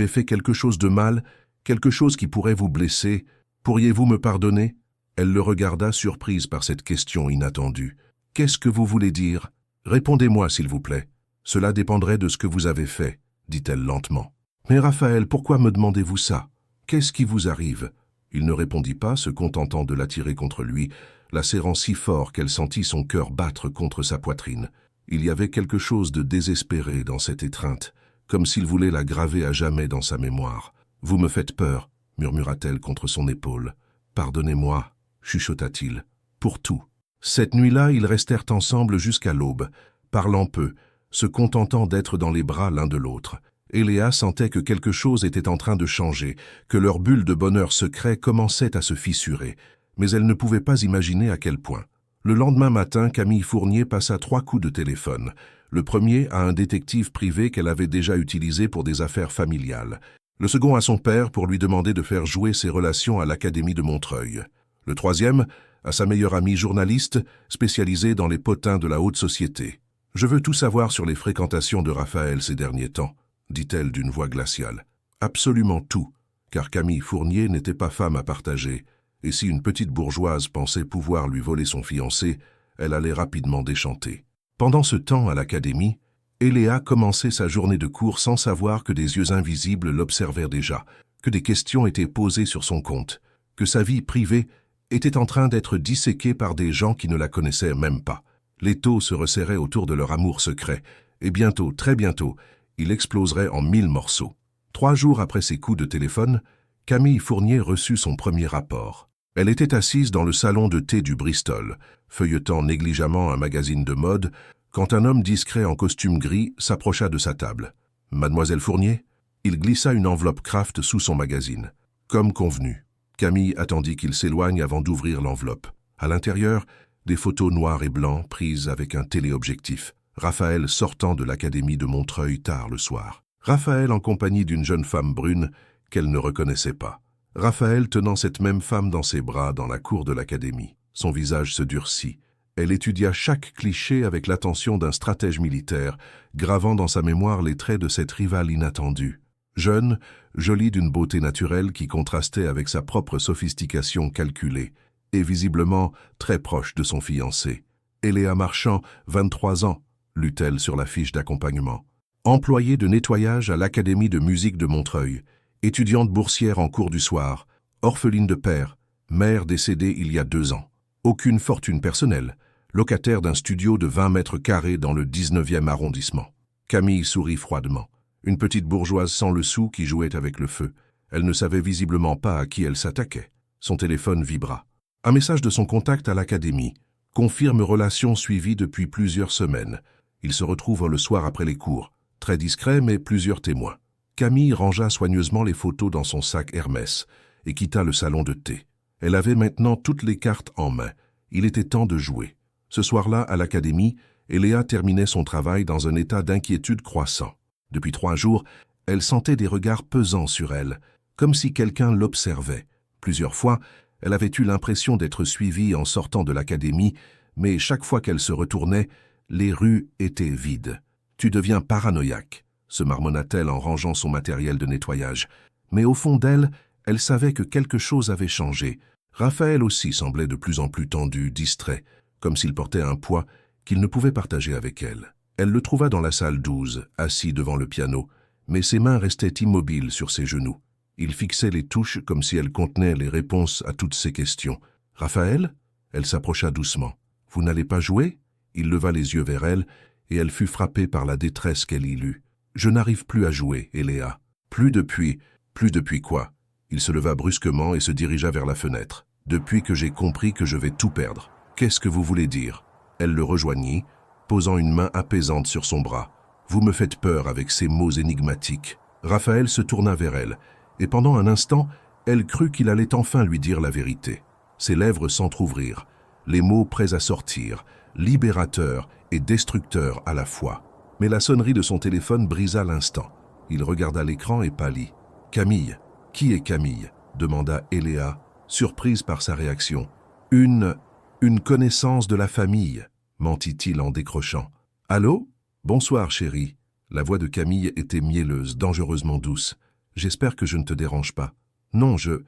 fait quelque chose de mal, quelque chose qui pourrait vous blesser, pourriez-vous me pardonner ?» Elle le regarda surprise par cette question inattendue. « Qu'est-ce que vous voulez dire? Répondez-moi, s'il vous plaît. Cela dépendrait de ce que vous avez fait, » dit-elle lentement. « Mais Raphaël, pourquoi me demandez-vous ça? Qu'est-ce qui vous arrive ?» Il ne répondit pas, se contentant de l'attirer contre lui, la serrant si fort qu'elle sentit son cœur battre contre sa poitrine. Il y avait quelque chose de désespéré dans cette étreinte, comme s'il voulait la graver à jamais dans sa mémoire. « Vous me faites peur, » murmura-t-elle contre son épaule. « Pardonnez-moi, » chuchota-t-il, « pour tout. » Cette nuit-là, ils restèrent ensemble jusqu'à l'aube, parlant peu, se contentant d'être dans les bras l'un de l'autre. Eléa sentait que quelque chose était en train de changer, que leur bulle de bonheur secret commençait à se fissurer, mais elle ne pouvait pas imaginer à quel point. Le lendemain matin, Camille Fournier passa 3 coups de téléphone. Le premier à un détective privé qu'elle avait déjà utilisé pour des affaires familiales. Le second à son père pour lui demander de faire jouer ses relations à l'Académie de Montreuil. Le troisième à sa meilleure amie journaliste, spécialisée dans les potins de la haute société. « Je veux tout savoir sur les fréquentations de Raphaël ces derniers temps, » dit-elle d'une voix glaciale. « Absolument tout, car Camille Fournier n'était pas femme à partager, et si une petite bourgeoise pensait pouvoir lui voler son fiancé, elle allait rapidement déchanter. » Pendant ce temps, à l'académie, Eléa commençait sa journée de cours sans savoir que des yeux invisibles l'observèrent déjà, que des questions étaient posées sur son compte, que sa vie privée était en train d'être disséquée par des gens qui ne la connaissaient même pas. L'étau se resserrait autour de leur amour secret, et bientôt, très bientôt, il exploserait en 1000 morceaux. 3 jours après ses coups de téléphone, Camille Fournier reçut son premier rapport. Elle était assise dans le salon de thé du Bristol, feuilletant négligemment un magazine de mode, quand un homme discret en costume gris s'approcha de sa table. « Mademoiselle Fournier ?» Il glissa une enveloppe Kraft sous son magazine. Comme convenu, Camille attendit qu'il s'éloigne avant d'ouvrir l'enveloppe. À l'intérieur, Des photos noires et blancs prises avec un téléobjectif. Raphaël sortant de l'académie de Montreuil tard le soir. Raphaël en compagnie d'une jeune femme brune qu'elle ne reconnaissait pas. Raphaël tenant cette même femme dans ses bras dans la cour de l'académie. Son visage se durcit. Elle étudia chaque cliché avec l'attention d'un stratège militaire, gravant dans sa mémoire les traits de cette rivale inattendue. Jeune, jolie d'une beauté naturelle qui contrastait avec sa propre sophistication calculée, et visiblement très proche de son fiancé. Eléa Marchand, 23 ans, lut-elle sur la fiche d'accompagnement. Employée de nettoyage à l'Académie de musique de Montreuil, étudiante boursière en cours du soir, orpheline de père, mère décédée il y a 2 ans. Aucune fortune personnelle, locataire d'un studio de 20 mètres carrés dans le 19e arrondissement. Camille sourit froidement. Une petite bourgeoise sans le sou qui jouait avec le feu. Elle ne savait visiblement pas à qui elle s'attaquait. Son téléphone vibra. Un message de son contact à l'académie. Confirme relation suivie depuis plusieurs semaines. Ils se retrouvent le soir après les cours. Très discret, mais plusieurs témoins. Camille rangea soigneusement les photos dans son sac Hermès et quitta le salon de thé. Elle avait maintenant toutes les cartes en main. Il était temps de jouer. Ce soir-là, à l'académie, Eléa terminait son travail dans un état d'inquiétude croissant. Depuis 3 jours, elle sentait des regards pesants sur elle, comme si quelqu'un l'observait. Plusieurs fois, elle avait eu l'impression d'être suivie en sortant de l'académie, mais chaque fois qu'elle se retournait, les rues étaient vides. « Tu deviens paranoïaque », se marmonna-t-elle en rangeant son matériel de nettoyage. Mais au fond d'elle, elle savait que quelque chose avait changé. Raphaël aussi semblait de plus en plus tendu, distrait, comme s'il portait un poids qu'il ne pouvait partager avec elle. Elle le trouva dans la salle 12, assis devant le piano, mais ses mains restaient immobiles sur ses genoux. Il fixait les touches comme si elles contenaient les réponses à toutes ses questions. « Raphaël ?» Elle s'approcha doucement. « Vous n'allez pas jouer ?» Il leva les yeux vers elle, et elle fut frappée par la détresse qu'elle y lut. « Je n'arrive plus à jouer, Eléa. »« Plus depuis quoi ?» Il se leva brusquement et se dirigea vers la fenêtre. « Depuis que j'ai compris que je vais tout perdre. Qu'est-ce que vous voulez dire ?» Elle le rejoignit, posant une main apaisante sur son bras. « Vous me faites peur avec ces mots énigmatiques. » Raphaël se tourna vers elle, et pendant un instant, elle crut qu'il allait enfin lui dire la vérité. Ses lèvres s'entr'ouvrirent, les mots prêts à sortir, libérateurs et destructeurs à la fois. Mais la sonnerie de son téléphone brisa l'instant. Il regarda l'écran et pâlit. « Camille. Qui est Camille ?» demanda Eléa, surprise par sa réaction. « Une connaissance de la famille », mentit-il en décrochant. « Allô ? Bonsoir, chérie. » La voix de Camille était mielleuse, dangereusement douce. « J'espère que je ne te dérange pas. »« Non, je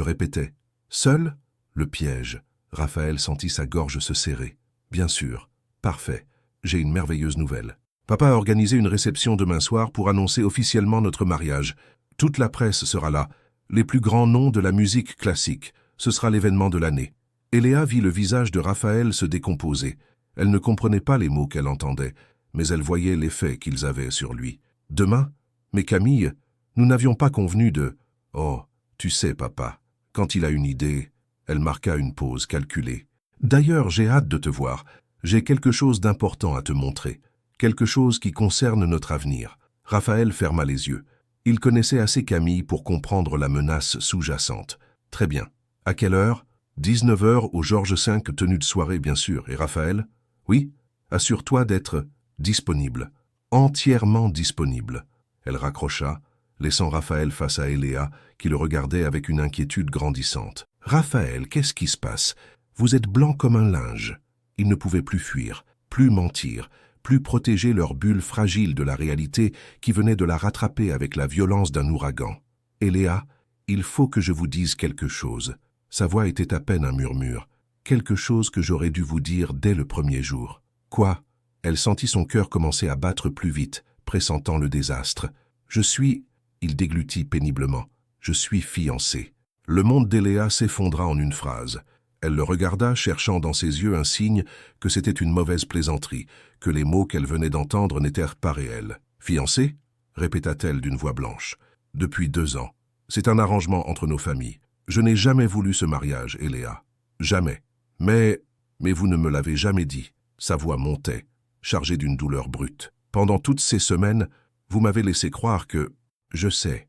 répétais. « Seul ?» Le piège. Raphaël sentit sa gorge se serrer. « Bien sûr. Parfait. J'ai une merveilleuse nouvelle. Papa a organisé une réception demain soir pour annoncer officiellement notre mariage. Toute la presse sera là. Les plus grands noms de la musique classique. Ce sera l'événement de l'année. » Eléa vit le visage de Raphaël se décomposer. Elle ne comprenait pas les mots qu'elle entendait, mais elle voyait l'effet qu'ils avaient sur lui. « Demain ? Mais Camille, nous n'avions pas convenu de... »« Oh, tu sais, papa, quand il a une idée... » Elle marqua une pause calculée. « D'ailleurs, j'ai hâte de te voir. J'ai quelque chose d'important à te montrer. Quelque chose qui concerne notre avenir. » Raphaël ferma les yeux. Il connaissait assez Camille pour comprendre la menace sous-jacente. « Très bien. À quelle heure ? » 19 heures au Georges V, tenue de soirée, bien sûr. Et Raphaël ? Oui, assure-toi d'être disponible. Entièrement disponible. Elle raccrocha, laissant Raphaël face à Eléa, qui le regardait avec une inquiétude grandissante. « Raphaël, qu'est-ce qui se passe ? Vous êtes blanc comme un linge. » Ils ne pouvaient plus fuir, plus mentir, plus protéger leur bulle fragile de la réalité qui venait de la rattraper avec la violence d'un ouragan. « Eléa, il faut que je vous dise quelque chose. » Sa voix était à peine un murmure. « Quelque chose que j'aurais dû vous dire dès le premier jour. »« Quoi ?» Elle sentit son cœur commencer à battre plus vite, pressentant le désastre. « Je suis... » Il déglutit péniblement. « Je suis fiancé. » Le monde d'Eléa s'effondra en une phrase. Elle le regarda, cherchant dans ses yeux un signe que c'était une mauvaise plaisanterie, que les mots qu'elle venait d'entendre n'étaient pas réels. « Fiancé ?» répéta-t-elle d'une voix blanche. « Depuis 2 ans. C'est un arrangement entre nos familles. Je n'ai jamais voulu ce mariage, Eléa. Jamais. Mais vous ne me l'avez jamais dit. » Sa voix montait, chargée d'une douleur brute. « Pendant toutes ces semaines, vous m'avez laissé croire que... Je sais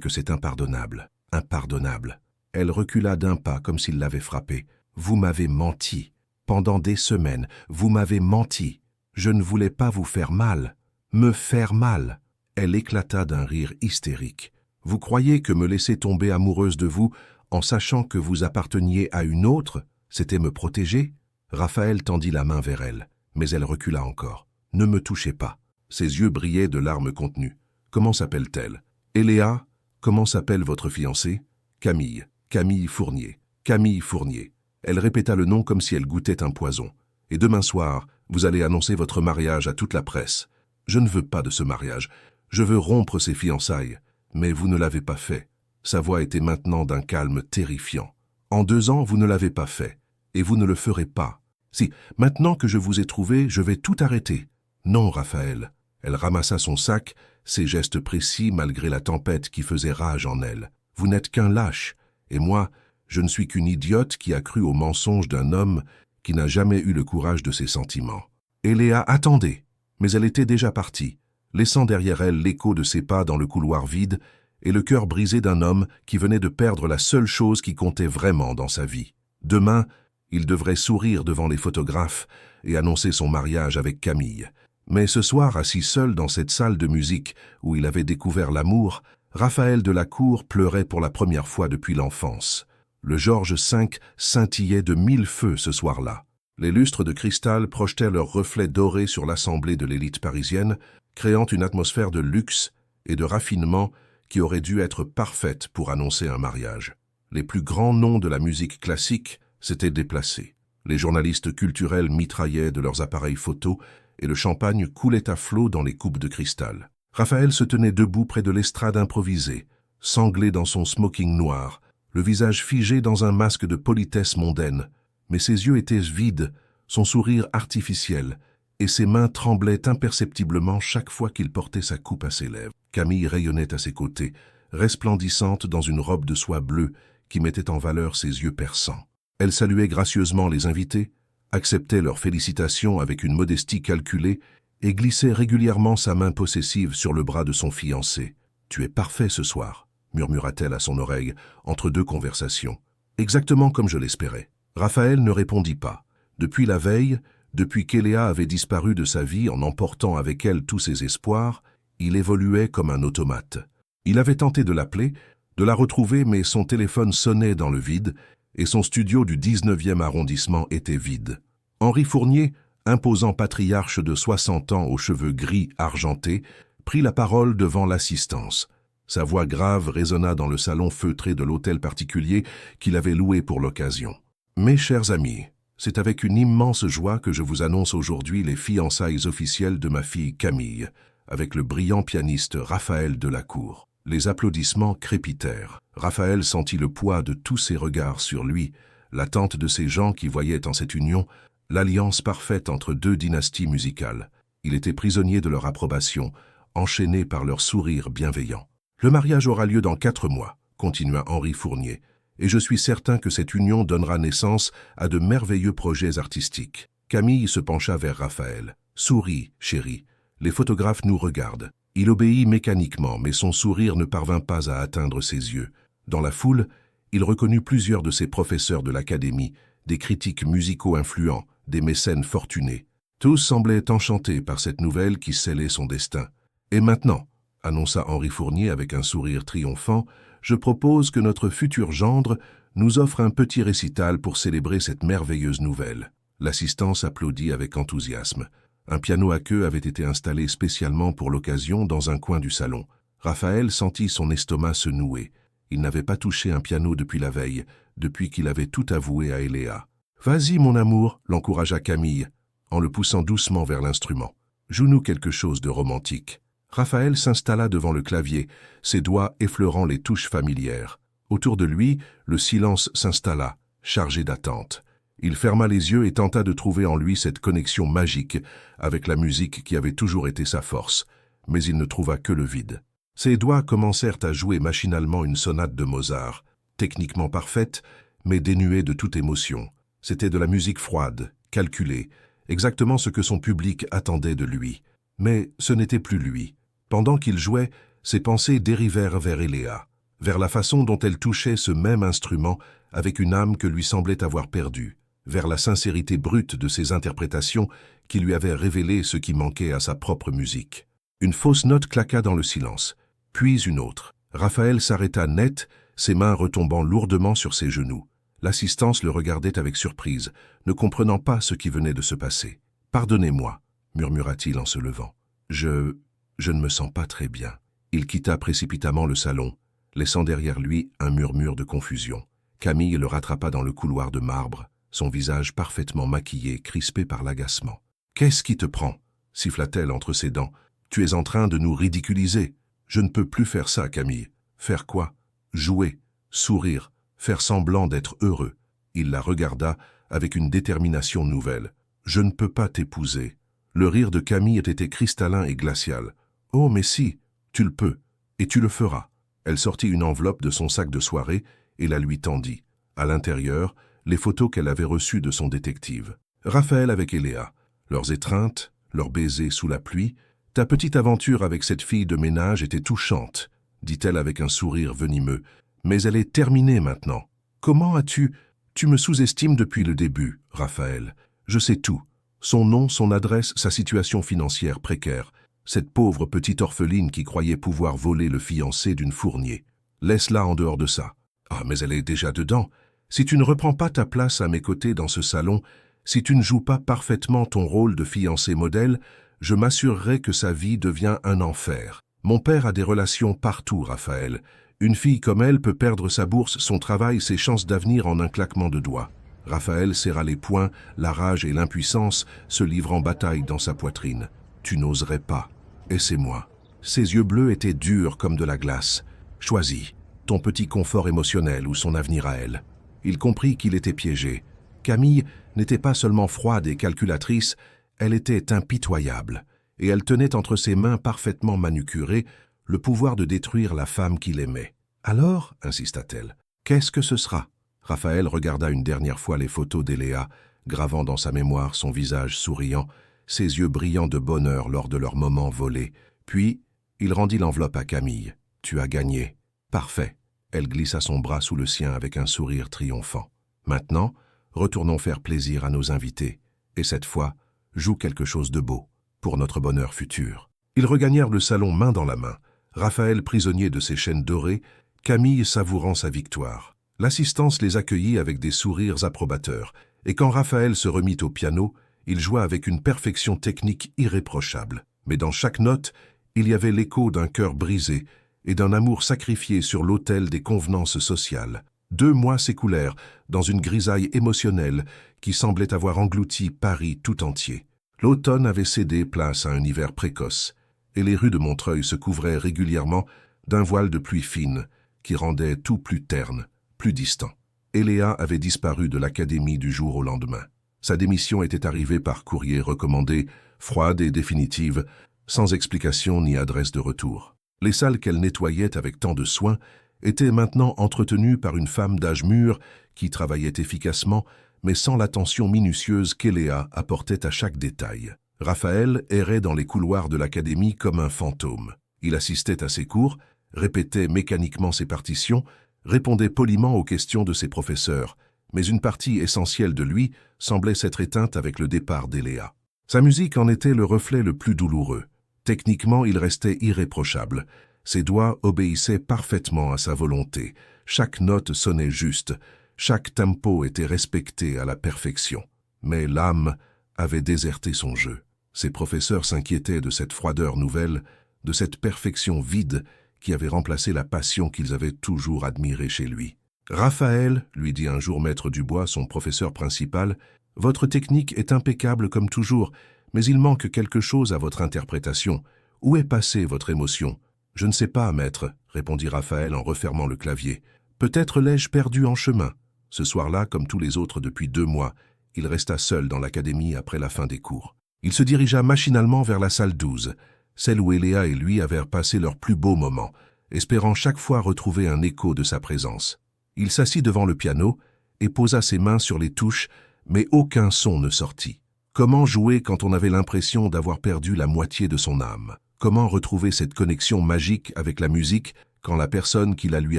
que c'est impardonnable. Impardonnable. » Elle recula d'un pas comme s'il l'avait frappée. « Vous m'avez menti. Pendant des semaines, vous m'avez menti. Je ne voulais pas vous faire mal. Me faire mal. Elle éclata d'un rire hystérique. Vous croyez que me laisser tomber amoureuse de vous, en sachant que vous apparteniez à une autre, c'était me protéger? Raphaël tendit la main vers elle, mais elle recula encore. Ne me touchez pas. Ses yeux brillaient de larmes contenues. Comment s'appelle-t-elle? Eléa? Comment s'appelle votre fiancée? Camille. Camille Fournier. Camille Fournier. Elle répéta le nom comme si elle goûtait un poison. Et demain soir, vous allez annoncer votre mariage à toute la presse. Je ne veux pas de ce mariage. Je veux rompre ces fiançailles. Mais vous ne l'avez pas fait. Sa voix était maintenant d'un calme terrifiant. En 2 ans, vous ne l'avez pas fait. Et vous ne le ferez pas. Si, maintenant que je vous ai trouvé, je vais tout arrêter. Non, Raphaël. Elle ramassa son sac, ses gestes précis malgré la tempête qui faisait rage en elle. Vous n'êtes qu'un lâche. Et moi, je ne suis qu'une idiote qui a cru au mensonge d'un homme qui n'a jamais eu le courage de ses sentiments. Eléa attendait, mais elle était déjà partie, laissant derrière elle l'écho de ses pas dans le couloir vide et le cœur brisé d'un homme qui venait de perdre la seule chose qui comptait vraiment dans sa vie. Demain, il devrait sourire devant les photographes et annoncer son mariage avec Camille. Mais ce soir, assis seul dans cette salle de musique où il avait découvert l'amour, Raphaël Delacour pleurait pour la première fois depuis l'enfance. Le Georges V scintillait de 1000 feux ce soir-là. Les lustres de cristal projetaient leurs reflets dorés sur l'assemblée de l'élite parisienne, créant une atmosphère de luxe et de raffinement qui aurait dû être parfaite pour annoncer un mariage. Les plus grands noms de la musique classique s'étaient déplacés. Les journalistes culturels mitraillaient de leurs appareils photos et le champagne coulait à flots dans les coupes de cristal. Raphaël se tenait debout près de l'estrade improvisée, sanglé dans son smoking noir, le visage figé dans un masque de politesse mondaine, mais ses yeux étaient vides, son sourire artificiel, et ses mains tremblaient imperceptiblement chaque fois qu'il portait sa coupe à ses lèvres. Camille rayonnait à ses côtés, resplendissante dans une robe de soie bleue qui mettait en valeur ses yeux perçants. Elle saluait gracieusement les invités, acceptait leurs félicitations avec une modestie calculée et glissait régulièrement sa main possessive sur le bras de son fiancé. « Tu es parfait ce soir », murmura-t-elle à son oreille, entre 2 conversations. Exactement comme je l'espérais. Raphaël ne répondit pas. Depuis la veille, depuis qu'Eléa avait disparu de sa vie en emportant avec elle tous ses espoirs, il évoluait comme un automate. Il avait tenté de l'appeler, de la retrouver, mais son téléphone sonnait dans le vide et son studio du 19e arrondissement était vide. Henri Fournier, imposant patriarche de 60 ans aux cheveux gris argentés, prit la parole devant l'assistance. Sa voix grave résonna dans le salon feutré de l'hôtel particulier qu'il avait loué pour l'occasion. « Mes chers amis, c'est avec une immense joie que je vous annonce aujourd'hui les fiançailles officielles de ma fille Camille, avec le brillant pianiste Raphaël Delacour. » Les applaudissements crépitèrent. Raphaël sentit le poids de tous ces regards sur lui, l'attente de ces gens qui voyaient en cette union l'alliance parfaite entre 2 dynasties musicales. Il était prisonnier de leur approbation, enchaîné par leur sourire bienveillant. « Le mariage aura lieu dans 4 mois, continua Henri Fournier, et je suis certain que cette union donnera naissance à de merveilleux projets artistiques. » Camille se pencha vers Raphaël. « Souris, chérie, les photographes nous regardent. » Il obéit mécaniquement, mais son sourire ne parvint pas à atteindre ses yeux. Dans la foule, il reconnut plusieurs de ses professeurs de l'académie, des critiques musicaux influents, des mécènes fortunés. Tous semblaient enchantés par cette nouvelle qui scellait son destin. « Et maintenant, » annonça Henri Fournier avec un sourire triomphant, « je propose que notre futur gendre nous offre un petit récital pour célébrer cette merveilleuse nouvelle. » L'assistance applaudit avec enthousiasme. Un piano à queue avait été installé spécialement pour l'occasion dans un coin du salon. Raphaël sentit son estomac se nouer. Il n'avait pas touché un piano depuis la veille, depuis qu'il avait tout avoué à Eléa. « Vas-y, mon amour », l'encouragea Camille, en le poussant doucement vers l'instrument. « Joue-nous quelque chose de romantique. » Raphaël s'installa devant le clavier, ses doigts effleurant les touches familières. Autour de lui, le silence s'installa, chargé d'attente. Il ferma les yeux et tenta de trouver en lui cette connexion magique avec la musique qui avait toujours été sa force, mais il ne trouva que le vide. Ses doigts commencèrent à jouer machinalement une sonate de Mozart, techniquement parfaite, mais dénuée de toute émotion. C'était de la musique froide, calculée, exactement ce que son public attendait de lui. Mais ce n'était plus lui. Pendant qu'il jouait, ses pensées dérivèrent vers Eléa, vers la façon dont elle touchait ce même instrument avec une âme que lui semblait avoir perdue. vers la sincérité brute de ses interprétations qui lui avaient révélé ce qui manquait à sa propre musique. Une fausse note claqua dans le silence, puis une autre. Raphaël s'arrêta net, ses mains retombant lourdement sur ses genoux. L'assistance le regardait avec surprise, ne comprenant pas ce qui venait de se passer. « Pardonnez-moi » murmura-t-il en se levant. « Je ne me sens pas très bien. » Il quitta précipitamment le salon, laissant derrière lui un murmure de confusion. Camille le rattrapa dans le couloir de marbre, son visage parfaitement maquillé, crispé par l'agacement. « Qu'est-ce qui te prend » siffla-t-elle entre ses dents. « Tu es en train de nous ridiculiser. Je ne peux plus faire ça, Camille. » « Faire quoi ?»« Jouer, sourire, faire semblant d'être heureux. » Il la regarda avec une détermination nouvelle. « Je ne peux pas t'épouser. » Le rire de Camille était cristallin et glacial. « Oh, mais si, tu le peux, et tu le feras. » Elle sortit une enveloppe de son sac de soirée et la lui tendit. À l'intérieur, les photos qu'elle avait reçues de son détective. Raphaël avec Eléa, leurs étreintes, leurs baisers sous la pluie. « Ta petite aventure avec cette fille de ménage était touchante, » dit-elle avec un sourire venimeux. « Mais elle est terminée maintenant. Comment as-tu... » « Tu me sous-estimes depuis le début, Raphaël. Je sais tout. Son nom, son adresse, sa situation financière précaire. Cette pauvre petite orpheline qui croyait pouvoir voler le fiancé d'une fournier. Laisse-la en dehors de ça. Ah, mais elle est déjà dedans. Si tu ne reprends pas ta place à mes côtés dans ce salon, si tu ne joues pas parfaitement ton rôle de fiancé modèle, je m'assurerai que sa vie devient un enfer. Mon père a des relations partout, Raphaël. Une fille comme elle peut perdre sa bourse, son travail, ses chances d'avenir en un claquement de doigts. » Raphaël serra les poings, la rage et l'impuissance se livrant bataille dans sa poitrine. « Tu n'oserais pas. Et c'est moi. » Ses yeux bleus étaient durs comme de la glace. « Choisis, ton petit confort émotionnel ou son avenir à elle. » Il comprit qu'il était piégé. Camille n'était pas seulement froide et calculatrice, elle était impitoyable, et elle tenait entre ses mains parfaitement manucurées le pouvoir de détruire la femme qu'il aimait. « Alors, insista-t-elle, qu'est-ce que ce sera ?» Raphaël regarda une dernière fois les photos d'Eléa, gravant dans sa mémoire son visage souriant, ses yeux brillants de bonheur lors de leur moment volé. Puis, il rendit l'enveloppe à Camille. « Tu as gagné. »« Parfait. » Elle glissa son bras sous le sien avec un sourire triomphant. « Maintenant, retournons faire plaisir à nos invités. Et cette fois, joue quelque chose de beau, pour notre bonheur futur. » Ils regagnèrent le salon main dans la main. Raphaël prisonnier de ses chaînes dorées, Camille savourant sa victoire. L'assistance les accueillit avec des sourires approbateurs, et quand Raphaël se remit au piano, il joua avec une perfection technique irréprochable. Mais dans chaque note, il y avait l'écho d'un cœur brisé et d'un amour sacrifié sur l'autel des convenances sociales. 2 mois s'écoulèrent dans une grisaille émotionnelle qui semblait avoir englouti Paris tout entier. L'automne avait cédé place à un hiver précoce, et les rues de Montreuil se couvraient régulièrement d'un voile de pluie fine qui rendait tout plus terne, plus distant. Eléa avait disparu de l'académie du jour au lendemain. Sa démission était arrivée par courrier recommandé, froide et définitive, sans explication ni adresse de retour. Les salles qu'elle nettoyait avec tant de soin étaient maintenant entretenues par une femme d'âge mûr qui travaillait efficacement, mais sans l'attention minutieuse qu'Eléa apportait à chaque détail. Raphaël errait dans les couloirs de l'académie comme un fantôme. Il assistait à ses cours, répétait mécaniquement ses partitions, répondait poliment aux questions de ses professeurs, mais une partie essentielle de lui semblait s'être éteinte avec le départ d'Eléa. Sa musique en était le reflet le plus douloureux. Techniquement, il restait irréprochable. Ses doigts obéissaient parfaitement à sa volonté. Chaque note sonnait juste. Chaque tempo était respecté à la perfection. Mais l'âme avait déserté son jeu. Ses professeurs s'inquiétaient de cette froideur nouvelle, de cette perfection vide qui avait remplacé la passion qu'ils avaient toujours admirée chez lui. « Raphaël, lui dit un jour Maître Dubois, son professeur principal, « votre technique est impeccable comme toujours, mais il manque quelque chose à votre interprétation. Où est passée votre émotion ?»« Je ne sais pas, maître, » répondit Raphaël en refermant le clavier. « Peut-être l'ai-je perdu en chemin. » Ce soir-là, comme tous les autres depuis 2 mois, il resta seul dans l'académie après la fin des cours. Il se dirigea machinalement vers la salle 12, celle où Eléa et lui avaient passé leurs plus beaux moments, espérant chaque fois retrouver un écho de sa présence. Il s'assit devant le piano et posa ses mains sur les touches, mais aucun son ne sortit. Comment jouer quand on avait l'impression d'avoir perdu la moitié de son âme? Comment retrouver cette connexion magique avec la musique quand la personne qui la lui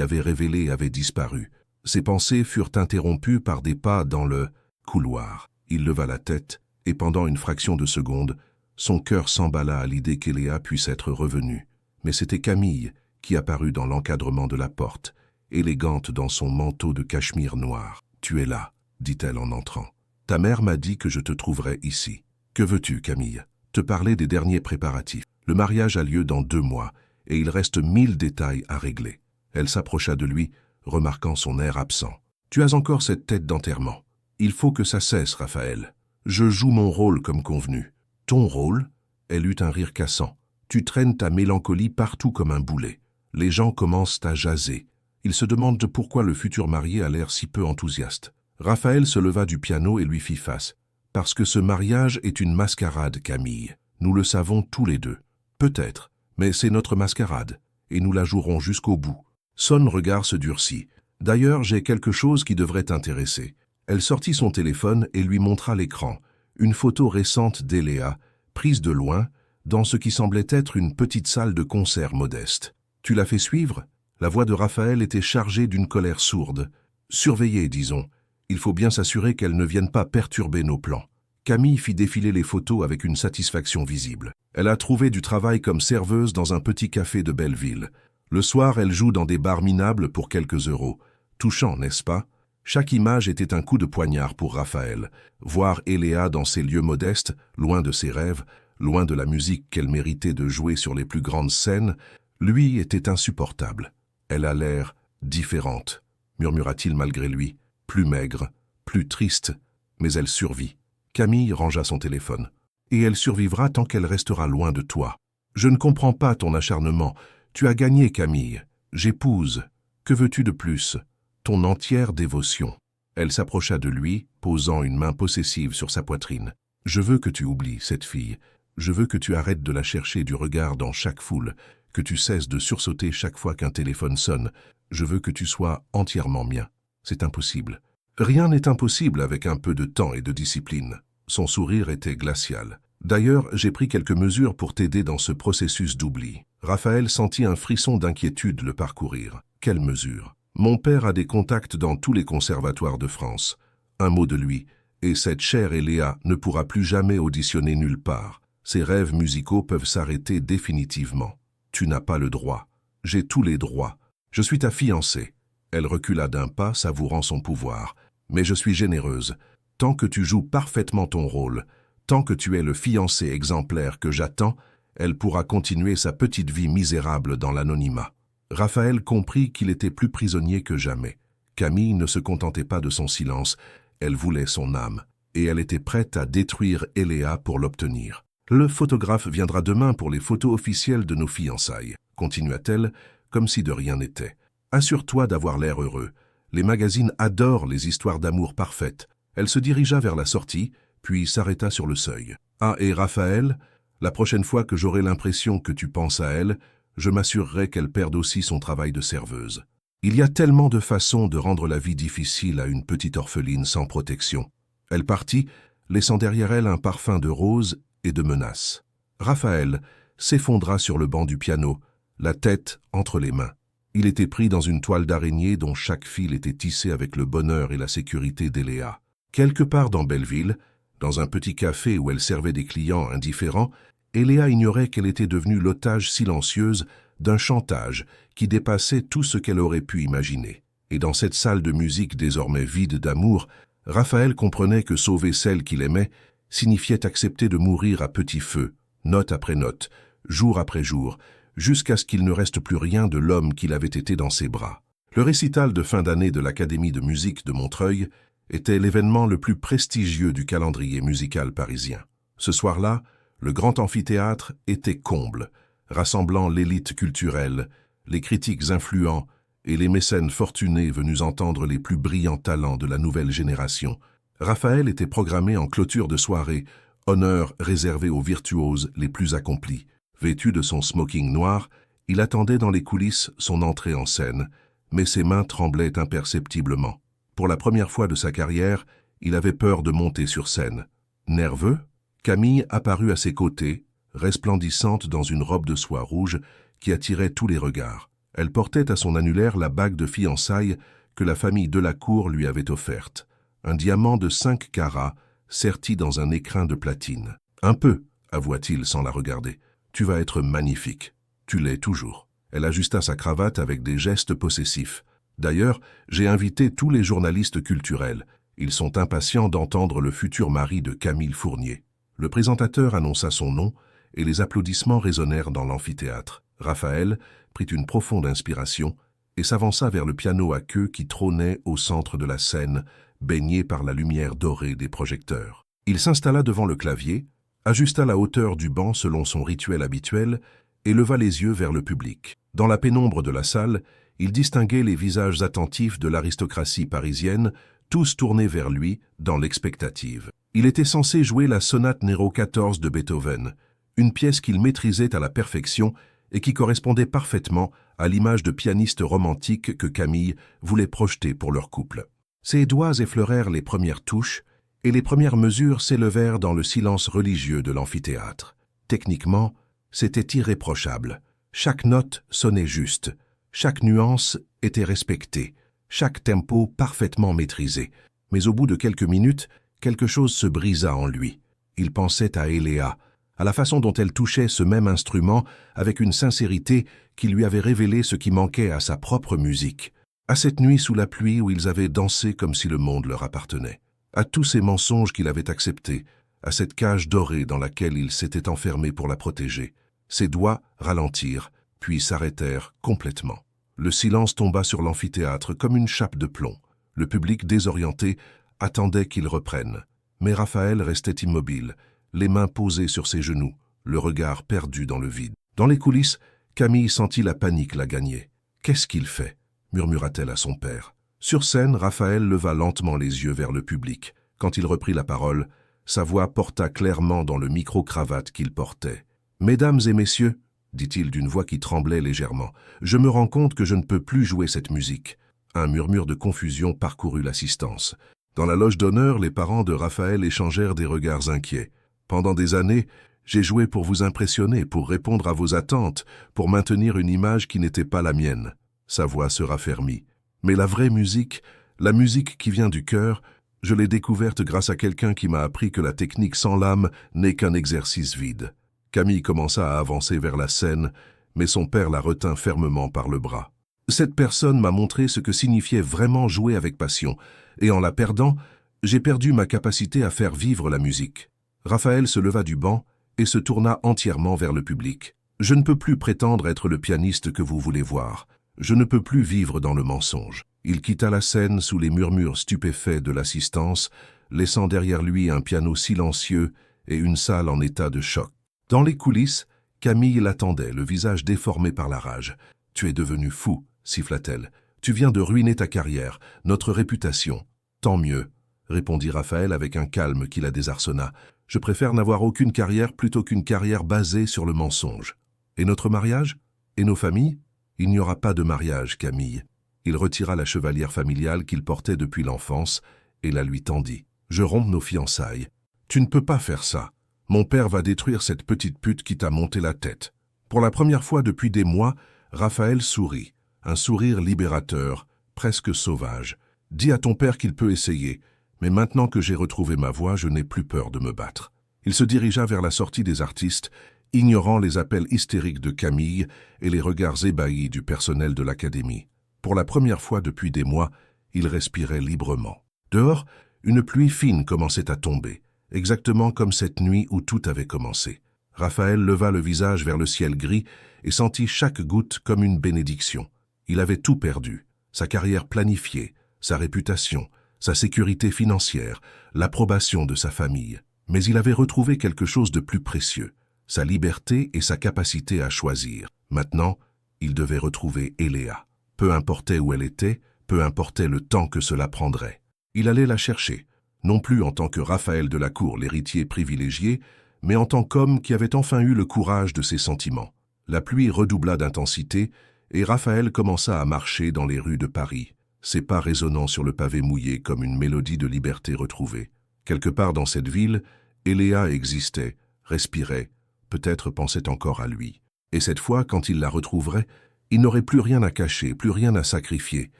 avait révélée avait disparu? Ses pensées furent interrompues par des pas dans le Couloir. Il leva la tête, et pendant une fraction de seconde, son cœur s'emballa à l'idée qu'Eléa puisse être revenue. Mais c'était Camille qui apparut dans l'encadrement de la porte, élégante dans son manteau de cachemire noir. « Tu es là, dit-elle en entrant. Ta mère m'a dit que je te trouverais ici. Que veux-tu, Camille ? Te parler des derniers préparatifs. Le mariage a lieu dans 2 mois, et il reste 1000 détails à régler. » Elle s'approcha de lui, remarquant son air absent. « Tu as encore cette tête d'enterrement. Il faut que ça cesse, Raphaël. Je joue mon rôle comme convenu. » « Ton rôle ?» Elle eut un rire cassant. « Tu traînes ta mélancolie partout comme un boulet. Les gens commencent à jaser. Ils se demandent pourquoi le futur marié a l'air si peu enthousiaste. » Raphaël se leva du piano et lui fit face. « Parce que ce mariage est une mascarade, Camille. Nous le savons tous les deux. Peut-être, mais c'est notre mascarade, et nous la jouerons jusqu'au bout. » Son regard se durcit. « D'ailleurs, j'ai quelque chose qui devrait t'intéresser. » Elle sortit son téléphone et lui montra l'écran. Une photo récente d'Eléa, prise de loin, dans ce qui semblait être une petite salle de concert modeste. « Tu l'as fait suivre ?» La voix de Raphaël était chargée d'une colère sourde. « Surveiller, disons. Il faut bien s'assurer qu'elle ne vienne pas perturber nos plans. » Camille fit défiler les photos avec une satisfaction visible. Elle a trouvé du travail comme serveuse dans un petit café de Belleville. Le soir, elle joue dans des bars minables pour quelques euros. Touchant, n'est-ce pas ? Chaque image était un coup de poignard pour Raphaël. Voir Eléa dans ces lieux modestes, loin de ses rêves, loin de la musique qu'elle méritait de jouer sur les plus grandes scènes, lui était insupportable. « Elle a l'air différente », murmura-t-il malgré lui, plus maigre, plus triste, mais elle survit. Camille rangea son téléphone. « Et elle survivra tant qu'elle restera loin de toi. Je ne comprends pas ton acharnement. Tu as gagné, Camille. J'épouse. Que veux-tu de plus ? Ton entière dévotion. » Elle s'approcha de lui, posant une main possessive sur sa poitrine. « Je veux que tu oublies cette fille. Je veux que tu arrêtes de la chercher du regard dans chaque foule, que tu cesses de sursauter chaque fois qu'un téléphone sonne. Je veux que tu sois entièrement mien. C'est impossible. » « Rien n'est impossible avec un peu de temps et de discipline. » Son sourire était glacial. « D'ailleurs, j'ai pris quelques mesures pour t'aider dans ce processus d'oubli. » Raphaël sentit un frisson d'inquiétude le parcourir. « Quelle mesure ? » « Mon père a des contacts dans tous les conservatoires de France. Un mot de lui, et cette chère Eléa ne pourra plus jamais auditionner nulle part. Ses rêves musicaux peuvent s'arrêter définitivement. Tu n'as pas le droit. J'ai tous les droits. Je suis ta fiancée. » Elle recula d'un pas, savourant son pouvoir. « Mais je suis généreuse. Tant que tu joues parfaitement ton rôle, tant que tu es le fiancé exemplaire que j'attends, elle pourra continuer sa petite vie misérable dans l'anonymat. » Raphaël comprit qu'il était plus prisonnier que jamais. Camille ne se contentait pas de son silence, elle voulait son âme, et elle était prête à détruire Eléa pour l'obtenir. « Le photographe viendra demain pour les photos officielles de nos fiançailles, » continua-t-elle, comme si de rien n'était. « Assure-toi d'avoir l'air heureux. Les magazines adorent les histoires d'amour parfaites. » Elle se dirigea vers la sortie, puis s'arrêta sur le seuil. « Ah, et Raphaël, la prochaine fois que j'aurai l'impression que tu penses à elle, je m'assurerai qu'elle perde aussi son travail de serveuse. Il y a tellement de façons de rendre la vie difficile à une petite orpheline sans protection. » Elle partit, laissant derrière elle un parfum de rose et de menaces. Raphaël s'effondra sur le banc du piano, la tête entre les mains. Il était pris dans une toile d'araignée dont chaque fil était tissé avec le bonheur et la sécurité d'Eléa. Quelque part dans Belleville, dans un petit café où elle servait des clients indifférents, Eléa ignorait qu'elle était devenue l'otage silencieuse d'un chantage qui dépassait tout ce qu'elle aurait pu imaginer. Et dans cette salle de musique désormais vide d'amour, Raphaël comprenait que sauver celle qu'il aimait signifiait accepter de mourir à petit feu, note après note, jour après jour, jusqu'à ce qu'il ne reste plus rien de l'homme qu'il avait été dans ses bras. Le récital de fin d'année de l'Académie de musique de Montreuil était l'événement le plus prestigieux du calendrier musical parisien. Ce soir-là, le grand amphithéâtre était comble, rassemblant l'élite culturelle, les critiques influents et les mécènes fortunés venus entendre les plus brillants talents de la nouvelle génération. Raphaël était programmé en clôture de soirée, honneur réservé aux virtuoses les plus accomplis. Vêtu de son smoking noir, il attendait dans les coulisses son entrée en scène, mais ses mains tremblaient imperceptiblement. Pour la première fois de sa carrière, il avait peur de monter sur scène. Nerveux, Camille apparut à ses côtés, resplendissante dans une robe de soie rouge qui attirait tous les regards. Elle portait à son annulaire la bague de fiançailles que la famille Delacour lui avait offerte. un diamant de 5 carats serti dans un écrin de platine. Un peu, avoua-t-il sans la regarder. Tu vas être magnifique. Tu l'es toujours. Elle ajusta sa cravate avec des gestes possessifs. D'ailleurs, j'ai invité tous les journalistes culturels. Ils sont impatients d'entendre le futur mari de Camille Fournier. Le présentateur annonça son nom et les applaudissements résonnèrent dans l'amphithéâtre. Raphaël prit une profonde inspiration et s'avança vers le piano à queue qui trônait au centre de la scène, baigné par la lumière dorée des projecteurs. Il s'installa devant le clavier, ajusta la hauteur du banc selon son rituel habituel et leva les yeux vers le public. Dans la pénombre de la salle, il distinguait les visages attentifs de l'aristocratie parisienne, tous tournés vers lui dans l'expectative. Il était censé jouer la sonate numéro 14 de Beethoven, une pièce qu'il maîtrisait à la perfection et qui correspondait parfaitement à l'image de pianiste romantique que Camille voulait projeter pour leur couple. Ses doigts effleurèrent les premières touches et les premières mesures s'élevèrent dans le silence religieux de l'amphithéâtre. Techniquement, c'était irréprochable. Chaque note sonnait juste, chaque nuance était respectée, chaque tempo parfaitement maîtrisé. Mais au bout de quelques minutes, quelque chose se brisa en lui. Il pensait à Eléa, à la façon dont elle touchait ce même instrument avec une sincérité qui lui avait révélé ce qui manquait à sa propre musique, à cette nuit sous la pluie où ils avaient dansé comme si le monde leur appartenait, à tous ces mensonges qu'il avait acceptés, à cette cage dorée dans laquelle il s'était enfermé pour la protéger. Ses doigts ralentirent, puis s'arrêtèrent complètement. Le silence tomba sur l'amphithéâtre comme une chape de plomb. Le public désorienté attendait qu'il reprenne. Mais Raphaël restait immobile, les mains posées sur ses genoux, le regard perdu dans le vide. Dans les coulisses, Camille sentit la panique la gagner. « Qu'est-ce qu'il fait » murmura-t-elle à son père. Sur scène, Raphaël leva lentement les yeux vers le public. Quand il reprit la parole, sa voix porta clairement dans le micro-cravate qu'il portait. « Mesdames et messieurs, dit-il d'une voix qui tremblait légèrement, je me rends compte que je ne peux plus jouer cette musique. » Un murmure de confusion parcourut l'assistance. Dans la loge d'honneur, les parents de Raphaël échangèrent des regards inquiets. « Pendant des années, j'ai joué pour vous impressionner, pour répondre à vos attentes, pour maintenir une image qui n'était pas la mienne. » Sa voix se raffermit. « Mais la vraie musique, la musique qui vient du cœur, je l'ai découverte grâce à quelqu'un qui m'a appris que la technique sans l'âme n'est qu'un exercice vide. » Camille commença à avancer vers la scène, mais son père la retint fermement par le bras. « Cette personne m'a montré ce que signifiait vraiment jouer avec passion, et en la perdant, j'ai perdu ma capacité à faire vivre la musique. » Raphaël se leva du banc et se tourna entièrement vers le public. « Je ne peux plus prétendre être le pianiste que vous voulez voir. Je ne peux plus vivre dans le mensonge. » Il quitta la scène sous les murmures stupéfaits de l'assistance, laissant derrière lui un piano silencieux et une salle en état de choc. Dans les coulisses, Camille l'attendait, le visage déformé par la rage. « Tu es devenu fou, » siffla-t-elle. « Tu viens de ruiner ta carrière, notre réputation. »« Tant mieux, » répondit Raphaël avec un calme qui la désarçonna. « Je préfère n'avoir aucune carrière plutôt qu'une carrière basée sur le mensonge. Et notre mariage? Et nos familles? Il n'y aura pas de mariage, Camille. » Il retira la chevalière familiale qu'il portait depuis l'enfance et la lui tendit. « Je romps nos fiançailles. Tu ne peux pas faire ça. Mon père va détruire cette petite pute qui t'a monté la tête. » Pour la première fois depuis des mois, Raphaël sourit, un sourire libérateur, presque sauvage. « Dis à ton père qu'il peut essayer, mais maintenant que j'ai retrouvé ma voix, je n'ai plus peur de me battre. » Il se dirigea vers la sortie des artistes, ignorant les appels hystériques de Camille et les regards ébahis du personnel de l'académie. Pour la première fois depuis des mois, il respirait librement. Dehors, une pluie fine commençait à tomber, exactement comme cette nuit où tout avait commencé. Raphaël leva le visage vers le ciel gris et sentit chaque goutte comme une bénédiction. Il avait tout perdu, sa carrière planifiée, sa réputation, sa sécurité financière, l'approbation de sa famille. Mais il avait retrouvé quelque chose de plus précieux, sa liberté et sa capacité à choisir. Maintenant, il devait retrouver Eléa. Peu importait où elle était, peu importait le temps que cela prendrait. Il allait la chercher, non plus en tant que Raphaël de la Cour, l'héritier privilégié, mais en tant qu'homme qui avait enfin eu le courage de ses sentiments. La pluie redoubla d'intensité et Raphaël commença à marcher dans les rues de Paris, ses pas résonnant sur le pavé mouillé comme une mélodie de liberté retrouvée. Quelque part dans cette ville, Eléa existait, respirait, peut-être pensait encore à lui. Et cette fois, quand il la retrouverait, il n'aurait plus rien à cacher, plus rien à sacrifier,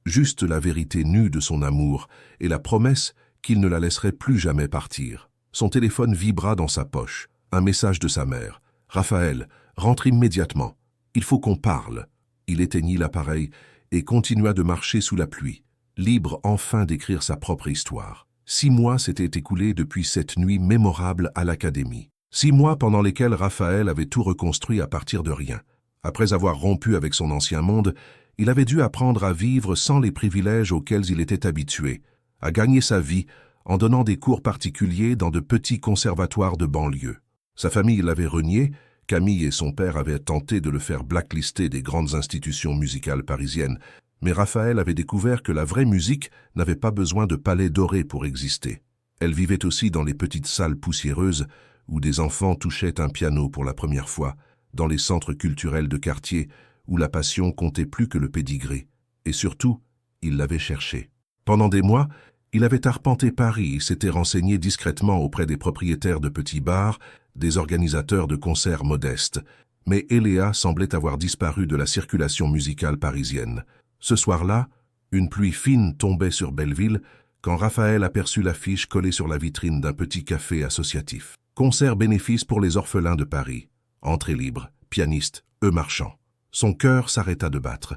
juste la vérité nue de son amour et la promesse qu'il ne la laisserait plus jamais partir. Son téléphone vibra dans sa poche. Un message de sa mère. « Raphaël, rentre immédiatement. Il faut qu'on parle. » Il éteignit l'appareil et continua de marcher sous la pluie, libre enfin d'écrire sa propre histoire. 6 mois s'étaient écoulés depuis cette nuit mémorable à l'Académie. 6 mois pendant lesquels Raphaël avait tout reconstruit à partir de rien. Après avoir rompu avec son ancien monde, il avait dû apprendre à vivre sans les privilèges auxquels il était habitué, à gagner sa vie en donnant des cours particuliers dans de petits conservatoires de banlieue. Sa famille l'avait renié, Camille et son père avaient tenté de le faire blacklister des grandes institutions musicales parisiennes, mais Raphaël avait découvert que la vraie musique n'avait pas besoin de palais dorés pour exister. Elle vivait aussi dans les petites salles poussiéreuses où des enfants touchaient un piano pour la première fois, dans les centres culturels de quartier où la passion comptait plus que le pédigré. Et surtout, il l'avait cherché. Pendant des mois, il avait arpenté Paris et s'était renseigné discrètement auprès des propriétaires de petits bars, des organisateurs de concerts modestes. Mais Eléa semblait avoir disparu de la circulation musicale parisienne. Ce soir-là, une pluie fine tombait sur Belleville quand Raphaël aperçut l'affiche collée sur la vitrine d'un petit café associatif. Concert bénéfice pour les orphelins de Paris. Entrée libre, pianiste, Marchand. Son cœur s'arrêta de battre.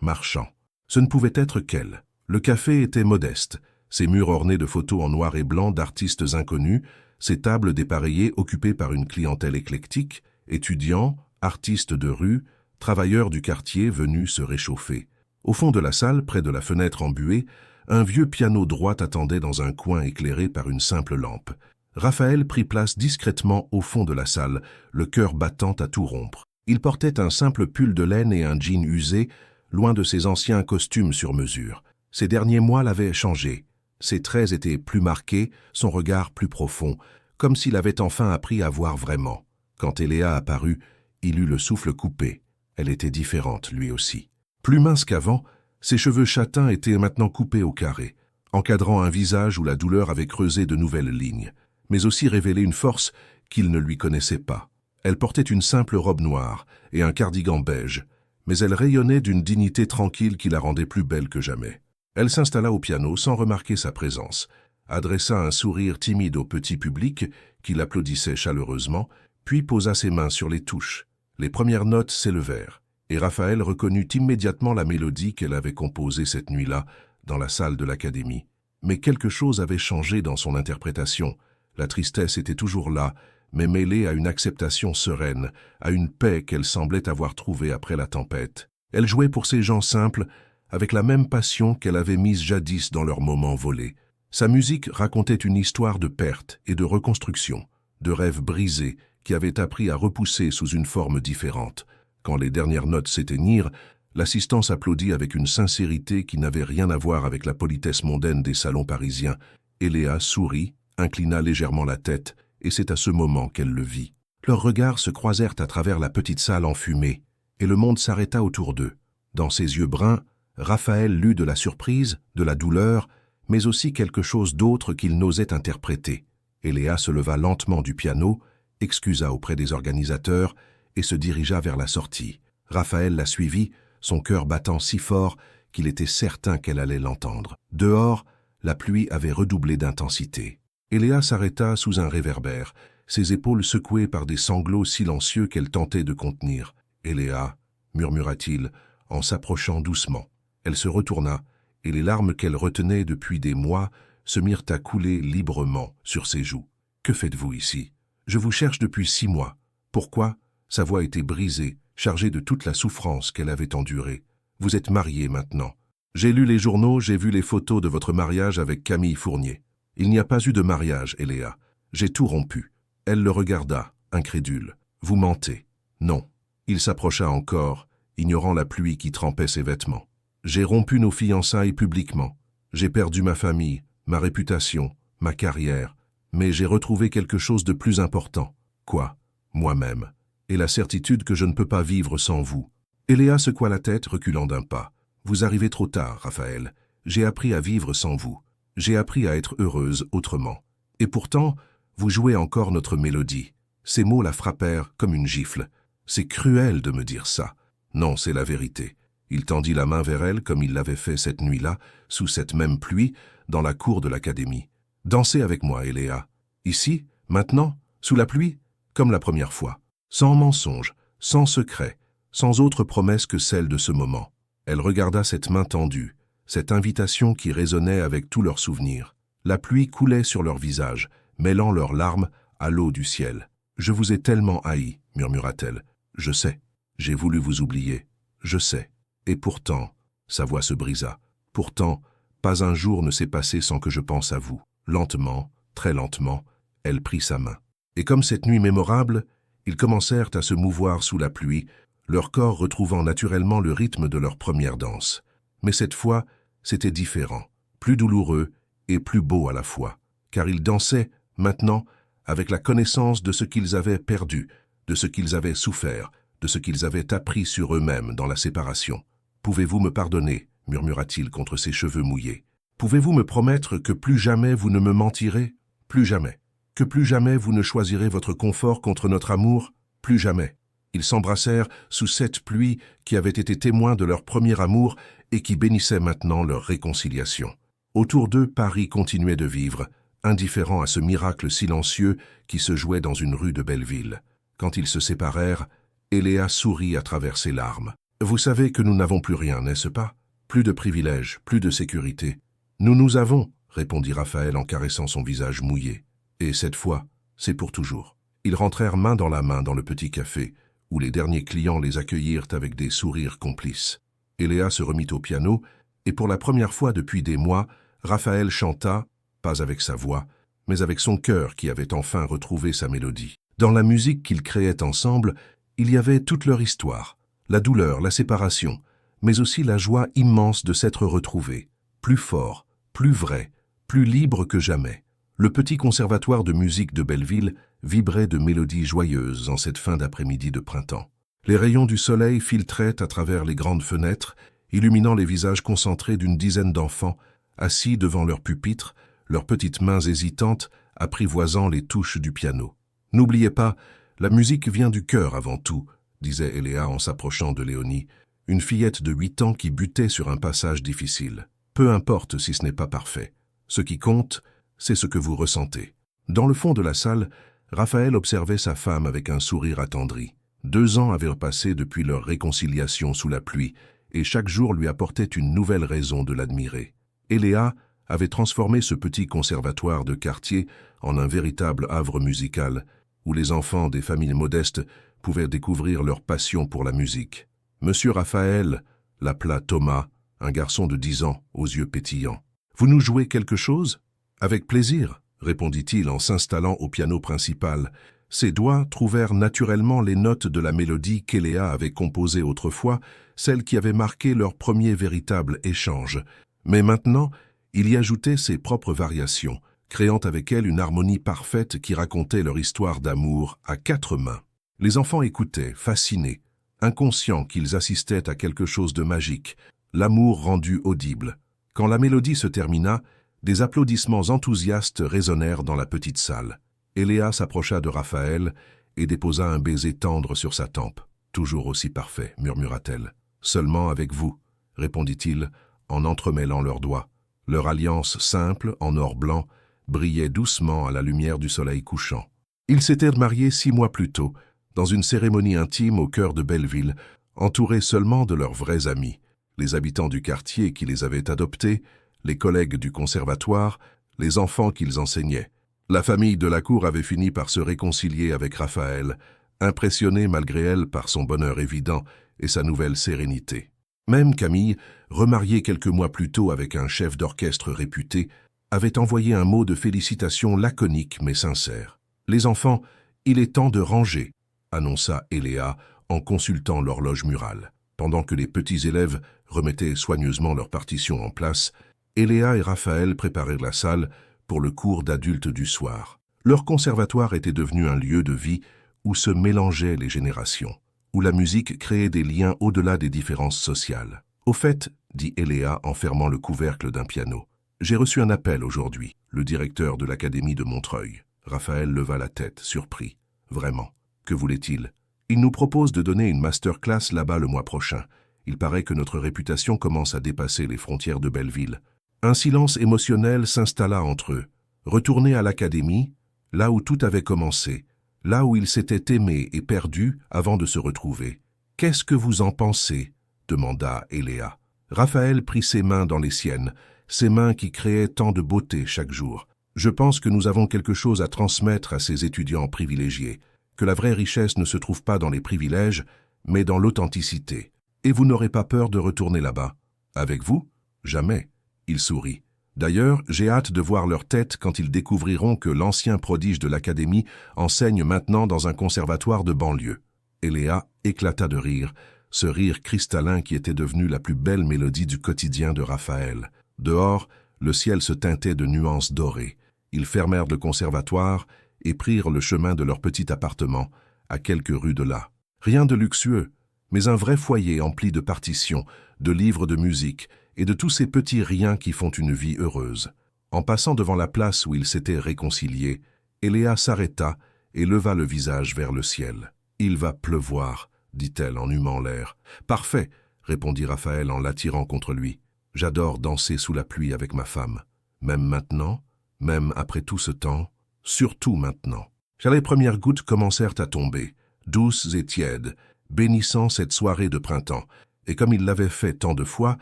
Marchand. Ce ne pouvait être qu'elle. Le café était modeste, ses murs ornés de photos en noir et blanc d'artistes inconnus, ses tables dépareillées occupées par une clientèle éclectique, étudiants, artistes de rue, travailleurs du quartier venus se réchauffer. Au fond de la salle, près de la fenêtre embuée, un vieux piano droit attendait dans un coin éclairé par une simple lampe. Raphaël prit place discrètement au fond de la salle, le cœur battant à tout rompre. Il portait un simple pull de laine et un jean usé, loin de ses anciens costumes sur mesure. Ces derniers mois l'avaient changé. Ses traits étaient plus marqués, son regard plus profond, comme s'il avait enfin appris à voir vraiment. Quand Eléa apparut, il eut le souffle coupé. Elle était différente, lui aussi. Plus mince qu'avant, ses cheveux châtains étaient maintenant coupés au carré, encadrant un visage où la douleur avait creusé de nouvelles lignes, mais aussi révélé une force qu'il ne lui connaissait pas. Elle portait une simple robe noire et un cardigan beige, mais elle rayonnait d'une dignité tranquille qui la rendait plus belle que jamais. Elle s'installa au piano sans remarquer sa présence, adressa un sourire timide au petit public qui l'applaudissait chaleureusement, puis posa ses mains sur les touches. Les premières notes s'élevèrent, et Raphaël reconnut immédiatement la mélodie qu'elle avait composée cette nuit-là dans la salle de l'Académie. Mais quelque chose avait changé dans son interprétation. La tristesse était toujours là, mais mêlée à une acceptation sereine, à une paix qu'elle semblait avoir trouvée après la tempête. Elle jouait pour ces gens simples, avec la même passion qu'elle avait mise jadis dans leurs moments volés. Sa musique racontait une histoire de perte et de reconstruction, de rêves brisés qui avaient appris à repousser sous une forme différente. Quand les dernières notes s'éteignirent, l'assistance applaudit avec une sincérité qui n'avait rien à voir avec la politesse mondaine des salons parisiens. Eléa sourit, inclina légèrement la tête, et c'est à ce moment qu'elle le vit. Leurs regards se croisèrent à travers la petite salle enfumée, et le monde s'arrêta autour d'eux. Dans ses yeux bruns, Raphaël lut de la surprise, de la douleur, mais aussi quelque chose d'autre qu'il n'osait interpréter. Eléa se leva lentement du piano, excusa auprès des organisateurs et se dirigea vers la sortie. Raphaël la suivit, son cœur battant si fort qu'il était certain qu'elle allait l'entendre. Dehors, la pluie avait redoublé d'intensité. Eléa s'arrêta sous un réverbère, ses épaules secouées par des sanglots silencieux qu'elle tentait de contenir. « Eléa » murmura-t-il, en s'approchant doucement. Elle se retourna, et les larmes qu'elle retenait depuis des mois se mirent à couler librement sur ses joues. « Que faites-vous ici ? Je vous cherche depuis 6 mois. Pourquoi ?» Sa voix était brisée, chargée de toute la souffrance qu'elle avait endurée. « Vous êtes mariée maintenant. J'ai lu les journaux, j'ai vu les photos de votre mariage avec Camille Fournier. Il n'y a pas eu de mariage, Eléa. J'ai tout rompu. » Elle le regarda, incrédule. « Vous mentez. » « Non. » Il s'approcha encore, ignorant la pluie qui trempait ses vêtements. « J'ai rompu nos fiançailles publiquement. J'ai perdu ma famille, ma réputation, ma carrière. Mais j'ai retrouvé quelque chose de plus important. Quoi ? Moi-même. Et la certitude que je ne peux pas vivre sans vous. » Eléa secoua la tête, reculant d'un pas. « Vous arrivez trop tard, Raphaël. J'ai appris à vivre sans vous. J'ai appris à être heureuse autrement. Et pourtant, vous jouez encore notre mélodie. » Ces mots la frappèrent comme une gifle. « C'est cruel de me dire ça. » « Non, c'est la vérité. » Il tendit la main vers elle comme il l'avait fait cette nuit-là, sous cette même pluie, dans la cour de l'académie. Dansez avec moi, Eléa. Ici, maintenant, sous la pluie, comme la première fois. Sans mensonge, sans secret, sans autre promesse que celle de ce moment. Elle regarda cette main tendue, cette invitation qui résonnait avec tous leurs souvenirs. La pluie coulait sur leurs visages, mêlant leurs larmes à l'eau du ciel. « Je vous ai tellement haï, murmura-t-elle. Je sais. J'ai voulu vous oublier. Je sais. Et pourtant, sa voix se brisa. Pourtant, pas un jour ne s'est passé sans que je pense à vous. Lentement, très lentement, elle prit sa main. Et comme cette nuit mémorable, ils commencèrent à se mouvoir sous la pluie, leur corps retrouvant naturellement le rythme de leur première danse. Mais cette fois, c'était différent, plus douloureux et plus beau à la fois, car ils dansaient, maintenant, avec la connaissance de ce qu'ils avaient perdu, de ce qu'ils avaient souffert, de ce qu'ils avaient appris sur eux-mêmes dans la séparation. « Pouvez-vous me pardonner ?» murmura-t-il contre ses cheveux mouillés. « Pouvez-vous me promettre que plus jamais vous ne me mentirez? Plus jamais. Que plus jamais vous ne choisirez votre confort contre notre amour? Plus jamais. » Ils s'embrassèrent sous cette pluie qui avait été témoin de leur premier amour et qui bénissait maintenant leur réconciliation. Autour d'eux, Paris continuait de vivre, indifférent à ce miracle silencieux qui se jouait dans une rue de Belleville. Quand ils se séparèrent, Eléa sourit à travers ses larmes. « Vous savez que nous n'avons plus rien, n'est-ce pas? Plus de privilèges, plus de sécurité. »« Nous avons, » répondit Raphaël en caressant son visage mouillé. « Et cette fois, c'est pour toujours. » Ils rentrèrent main dans la main dans le petit café, où les derniers clients les accueillirent avec des sourires complices. Eléa se remit au piano, et pour la première fois depuis des mois, Raphaël chanta, pas avec sa voix, mais avec son cœur qui avait enfin retrouvé sa mélodie. Dans la musique qu'ils créaient ensemble, il y avait toute leur histoire, la douleur, la séparation, mais aussi la joie immense de s'être retrouvés, plus forts, plus vrais, plus libres que jamais. Le petit conservatoire de musique de Belleville vibrait de mélodies joyeuses en cette fin d'après-midi de printemps. Les rayons du soleil filtraient à travers les grandes fenêtres, illuminant les visages concentrés d'une dizaine d'enfants, assis devant leur pupitre, leurs petites mains hésitantes apprivoisant les touches du piano. « N'oubliez pas, la musique vient du cœur avant tout, » disait Eléa en s'approchant de Léonie, une fillette de 8 ans qui butait sur un passage difficile. « Peu importe si ce n'est pas parfait. Ce qui compte, c'est ce que vous ressentez. » Dans le fond de la salle, Raphaël observait sa femme avec un sourire attendri. 2 ans avaient passé depuis leur réconciliation sous la pluie, et chaque jour lui apportait une nouvelle raison de l'admirer. Eléa avait transformé ce petit conservatoire de quartier en un véritable havre musical, où les enfants des familles modestes pouvaient découvrir leur passion pour la musique. « Monsieur Raphaël » l'appela Thomas, un garçon de 10 ans, aux yeux pétillants. « Vous nous jouez quelque chose ?»« Avec plaisir », répondit-il en s'installant au piano principal. Ses doigts trouvèrent naturellement les notes de la mélodie qu'Eléa avait composée autrefois, celle qui avait marqué leur premier véritable échange. Mais maintenant, il y ajoutait ses propres variations, créant avec elle une harmonie parfaite qui racontait leur histoire d'amour à 4 mains. Les enfants écoutaient, fascinés, inconscients qu'ils assistaient à quelque chose de magique, l'amour rendu audible. Quand la mélodie se termina, des applaudissements enthousiastes résonnèrent dans la petite salle. Eléa s'approcha de Raphaël et déposa un baiser tendre sur sa tempe. « Toujours aussi parfait, » murmura-t-elle. « Seulement avec vous, » répondit-il en entremêlant leurs doigts. Leur alliance simple, en or blanc, brillait doucement à la lumière du soleil couchant. Ils s'étaient mariés 6 mois plus tôt, dans une cérémonie intime au cœur de Belleville, entourés seulement de leurs vrais amis, les habitants du quartier qui les avaient adoptés, les collègues du conservatoire, les enfants qu'ils enseignaient. La famille de la cour avait fini par se réconcilier avec Raphaël, impressionnée malgré elle par son bonheur évident et sa nouvelle sérénité. Même Camille, remariée quelques mois plus tôt avec un chef d'orchestre réputé, avait envoyé un mot de félicitation laconique mais sincère. « Les enfants, il est temps de ranger », annonça Eléa en consultant l'horloge murale. Pendant que les petits élèves remettaient soigneusement leurs partitions en place, Eléa et Raphaël préparèrent la salle pour le cours d'adultes du soir. Leur conservatoire était devenu un lieu de vie où se mélangeaient les générations, où la musique créait des liens au-delà des différences sociales. « Au fait, » dit Eléa en fermant le couvercle d'un piano, « j'ai reçu un appel aujourd'hui, le directeur de l'Académie de Montreuil. » Raphaël leva la tête, surpris. « Vraiment, que voulait-il ? » « Il nous propose de donner une masterclass là-bas le mois prochain. Il paraît que notre réputation commence à dépasser les frontières de Belleville. » Un silence émotionnel s'installa entre eux. Retournés à l'académie, là où tout avait commencé, là où ils s'étaient aimés et perdus avant de se retrouver. « Qu'est-ce que vous en pensez ?» demanda Eléa. Raphaël prit ses mains dans les siennes, ses mains qui créaient tant de beauté chaque jour. « Je pense que nous avons quelque chose à transmettre à ces étudiants privilégiés, que la vraie richesse ne se trouve pas dans les privilèges, mais dans l'authenticité. Et vous n'aurez pas peur de retourner là-bas. Avec vous? Jamais. » Il sourit. « D'ailleurs, j'ai hâte de voir leur tête quand ils découvriront que l'ancien prodige de l'académie enseigne maintenant dans un conservatoire de banlieue. » Eléa éclata de rire, ce rire cristallin qui était devenu la plus belle mélodie du quotidien de Raphaël. Dehors, le ciel se teintait de nuances dorées. Ils fermèrent le conservatoire et prirent le chemin de leur petit appartement, à quelques rues de là. Rien de luxueux, mais un vrai foyer empli de partitions, de livres de musique et de tous ces petits riens qui font une vie heureuse. En passant devant la place où ils s'étaient réconciliés, Eléa s'arrêta et leva le visage vers le ciel. « Il va pleuvoir », dit-elle en humant l'air. « Parfait », répondit Raphaël en l'attirant contre lui. « J'adore danser sous la pluie avec ma femme. Même maintenant, même après tout ce temps, surtout maintenant. » Les premières gouttes commencèrent à tomber, douces et tièdes, bénissant cette soirée de printemps. Et comme ils l'avaient fait tant de fois,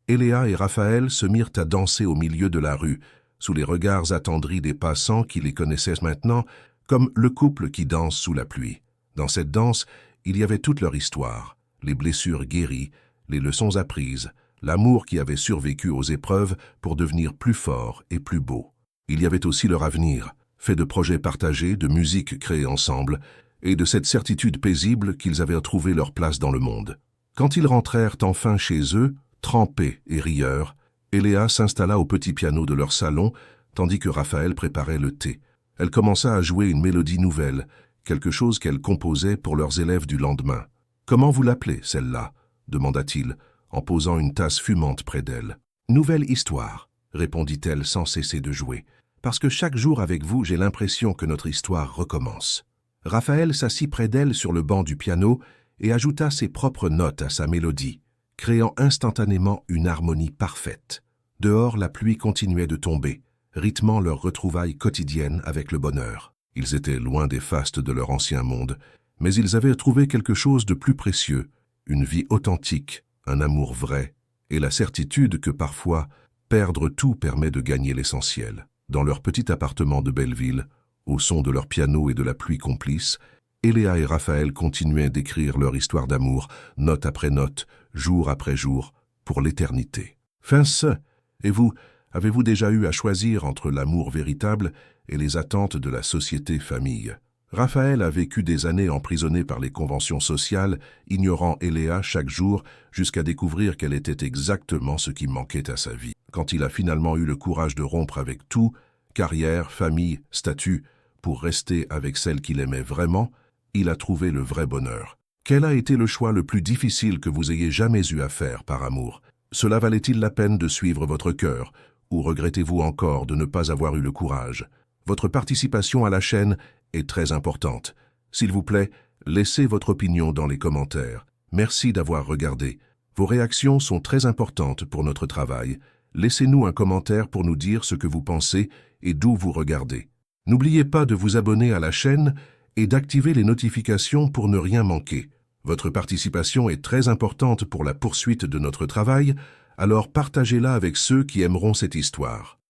Eléa et Raphaël se mirent à danser au milieu de la rue, sous les regards attendris des passants qui les connaissaient maintenant, comme le couple qui danse sous la pluie. Dans cette danse, il y avait toute leur histoire, les blessures guéries, les leçons apprises, l'amour qui avait survécu aux épreuves pour devenir plus fort et plus beau. Il y avait aussi leur avenir, fait de projets partagés, de musique créée ensemble, et de cette certitude paisible qu'ils avaient trouvé leur place dans le monde. Quand ils rentrèrent enfin chez eux, trempés et rieurs, Eléa s'installa au petit piano de leur salon, tandis que Raphaël préparait le thé. Elle commença à jouer une mélodie nouvelle, quelque chose qu'elle composait pour leurs élèves du lendemain. « Comment vous l'appelez, celle-là » demanda-t-il, en posant une tasse fumante près d'elle. « Nouvelle histoire » répondit-elle sans cesser de jouer. « Parce que chaque jour avec vous, j'ai l'impression que notre histoire recommence. » Raphaël s'assit près d'elle sur le banc du piano et ajouta ses propres notes à sa mélodie, créant instantanément une harmonie parfaite. Dehors, la pluie continuait de tomber, rythmant leur retrouvaille quotidienne avec le bonheur. Ils étaient loin des fastes de leur ancien monde, mais ils avaient trouvé quelque chose de plus précieux, une vie authentique, un amour vrai, et la certitude que parfois, perdre tout permet de gagner l'essentiel. Dans leur petit appartement de Belleville, au son de leur piano et de la pluie complice, Eléa et Raphaël continuaient d'écrire leur histoire d'amour, note après note, jour après jour, pour l'éternité. Et vous, avez-vous déjà eu à choisir entre l'amour véritable et les attentes de la société famille? Raphaël a vécu des années emprisonné par les conventions sociales, ignorant Eléa chaque jour jusqu'à découvrir qu'elle était exactement ce qui manquait à sa vie. Quand il a finalement eu le courage de rompre avec tout, carrière, famille, statut, pour rester avec celle qu'il aimait vraiment, il a trouvé le vrai bonheur. Quel a été le choix le plus difficile que vous ayez jamais eu à faire par amour? Cela valait-il la peine de suivre votre cœur, ou regrettez-vous encore de ne pas avoir eu le courage? Votre participation à la chaîne est très importante. S'il vous plaît, laissez votre opinion dans les commentaires. Merci d'avoir regardé. Vos réactions sont très importantes pour notre travail. Laissez-nous un commentaire pour nous dire ce que vous pensez et d'où vous regardez. N'oubliez pas de vous abonner à la chaîne et d'activer les notifications pour ne rien manquer. Votre participation est très importante pour la poursuite de notre travail, alors partagez-la avec ceux qui aimeront cette histoire.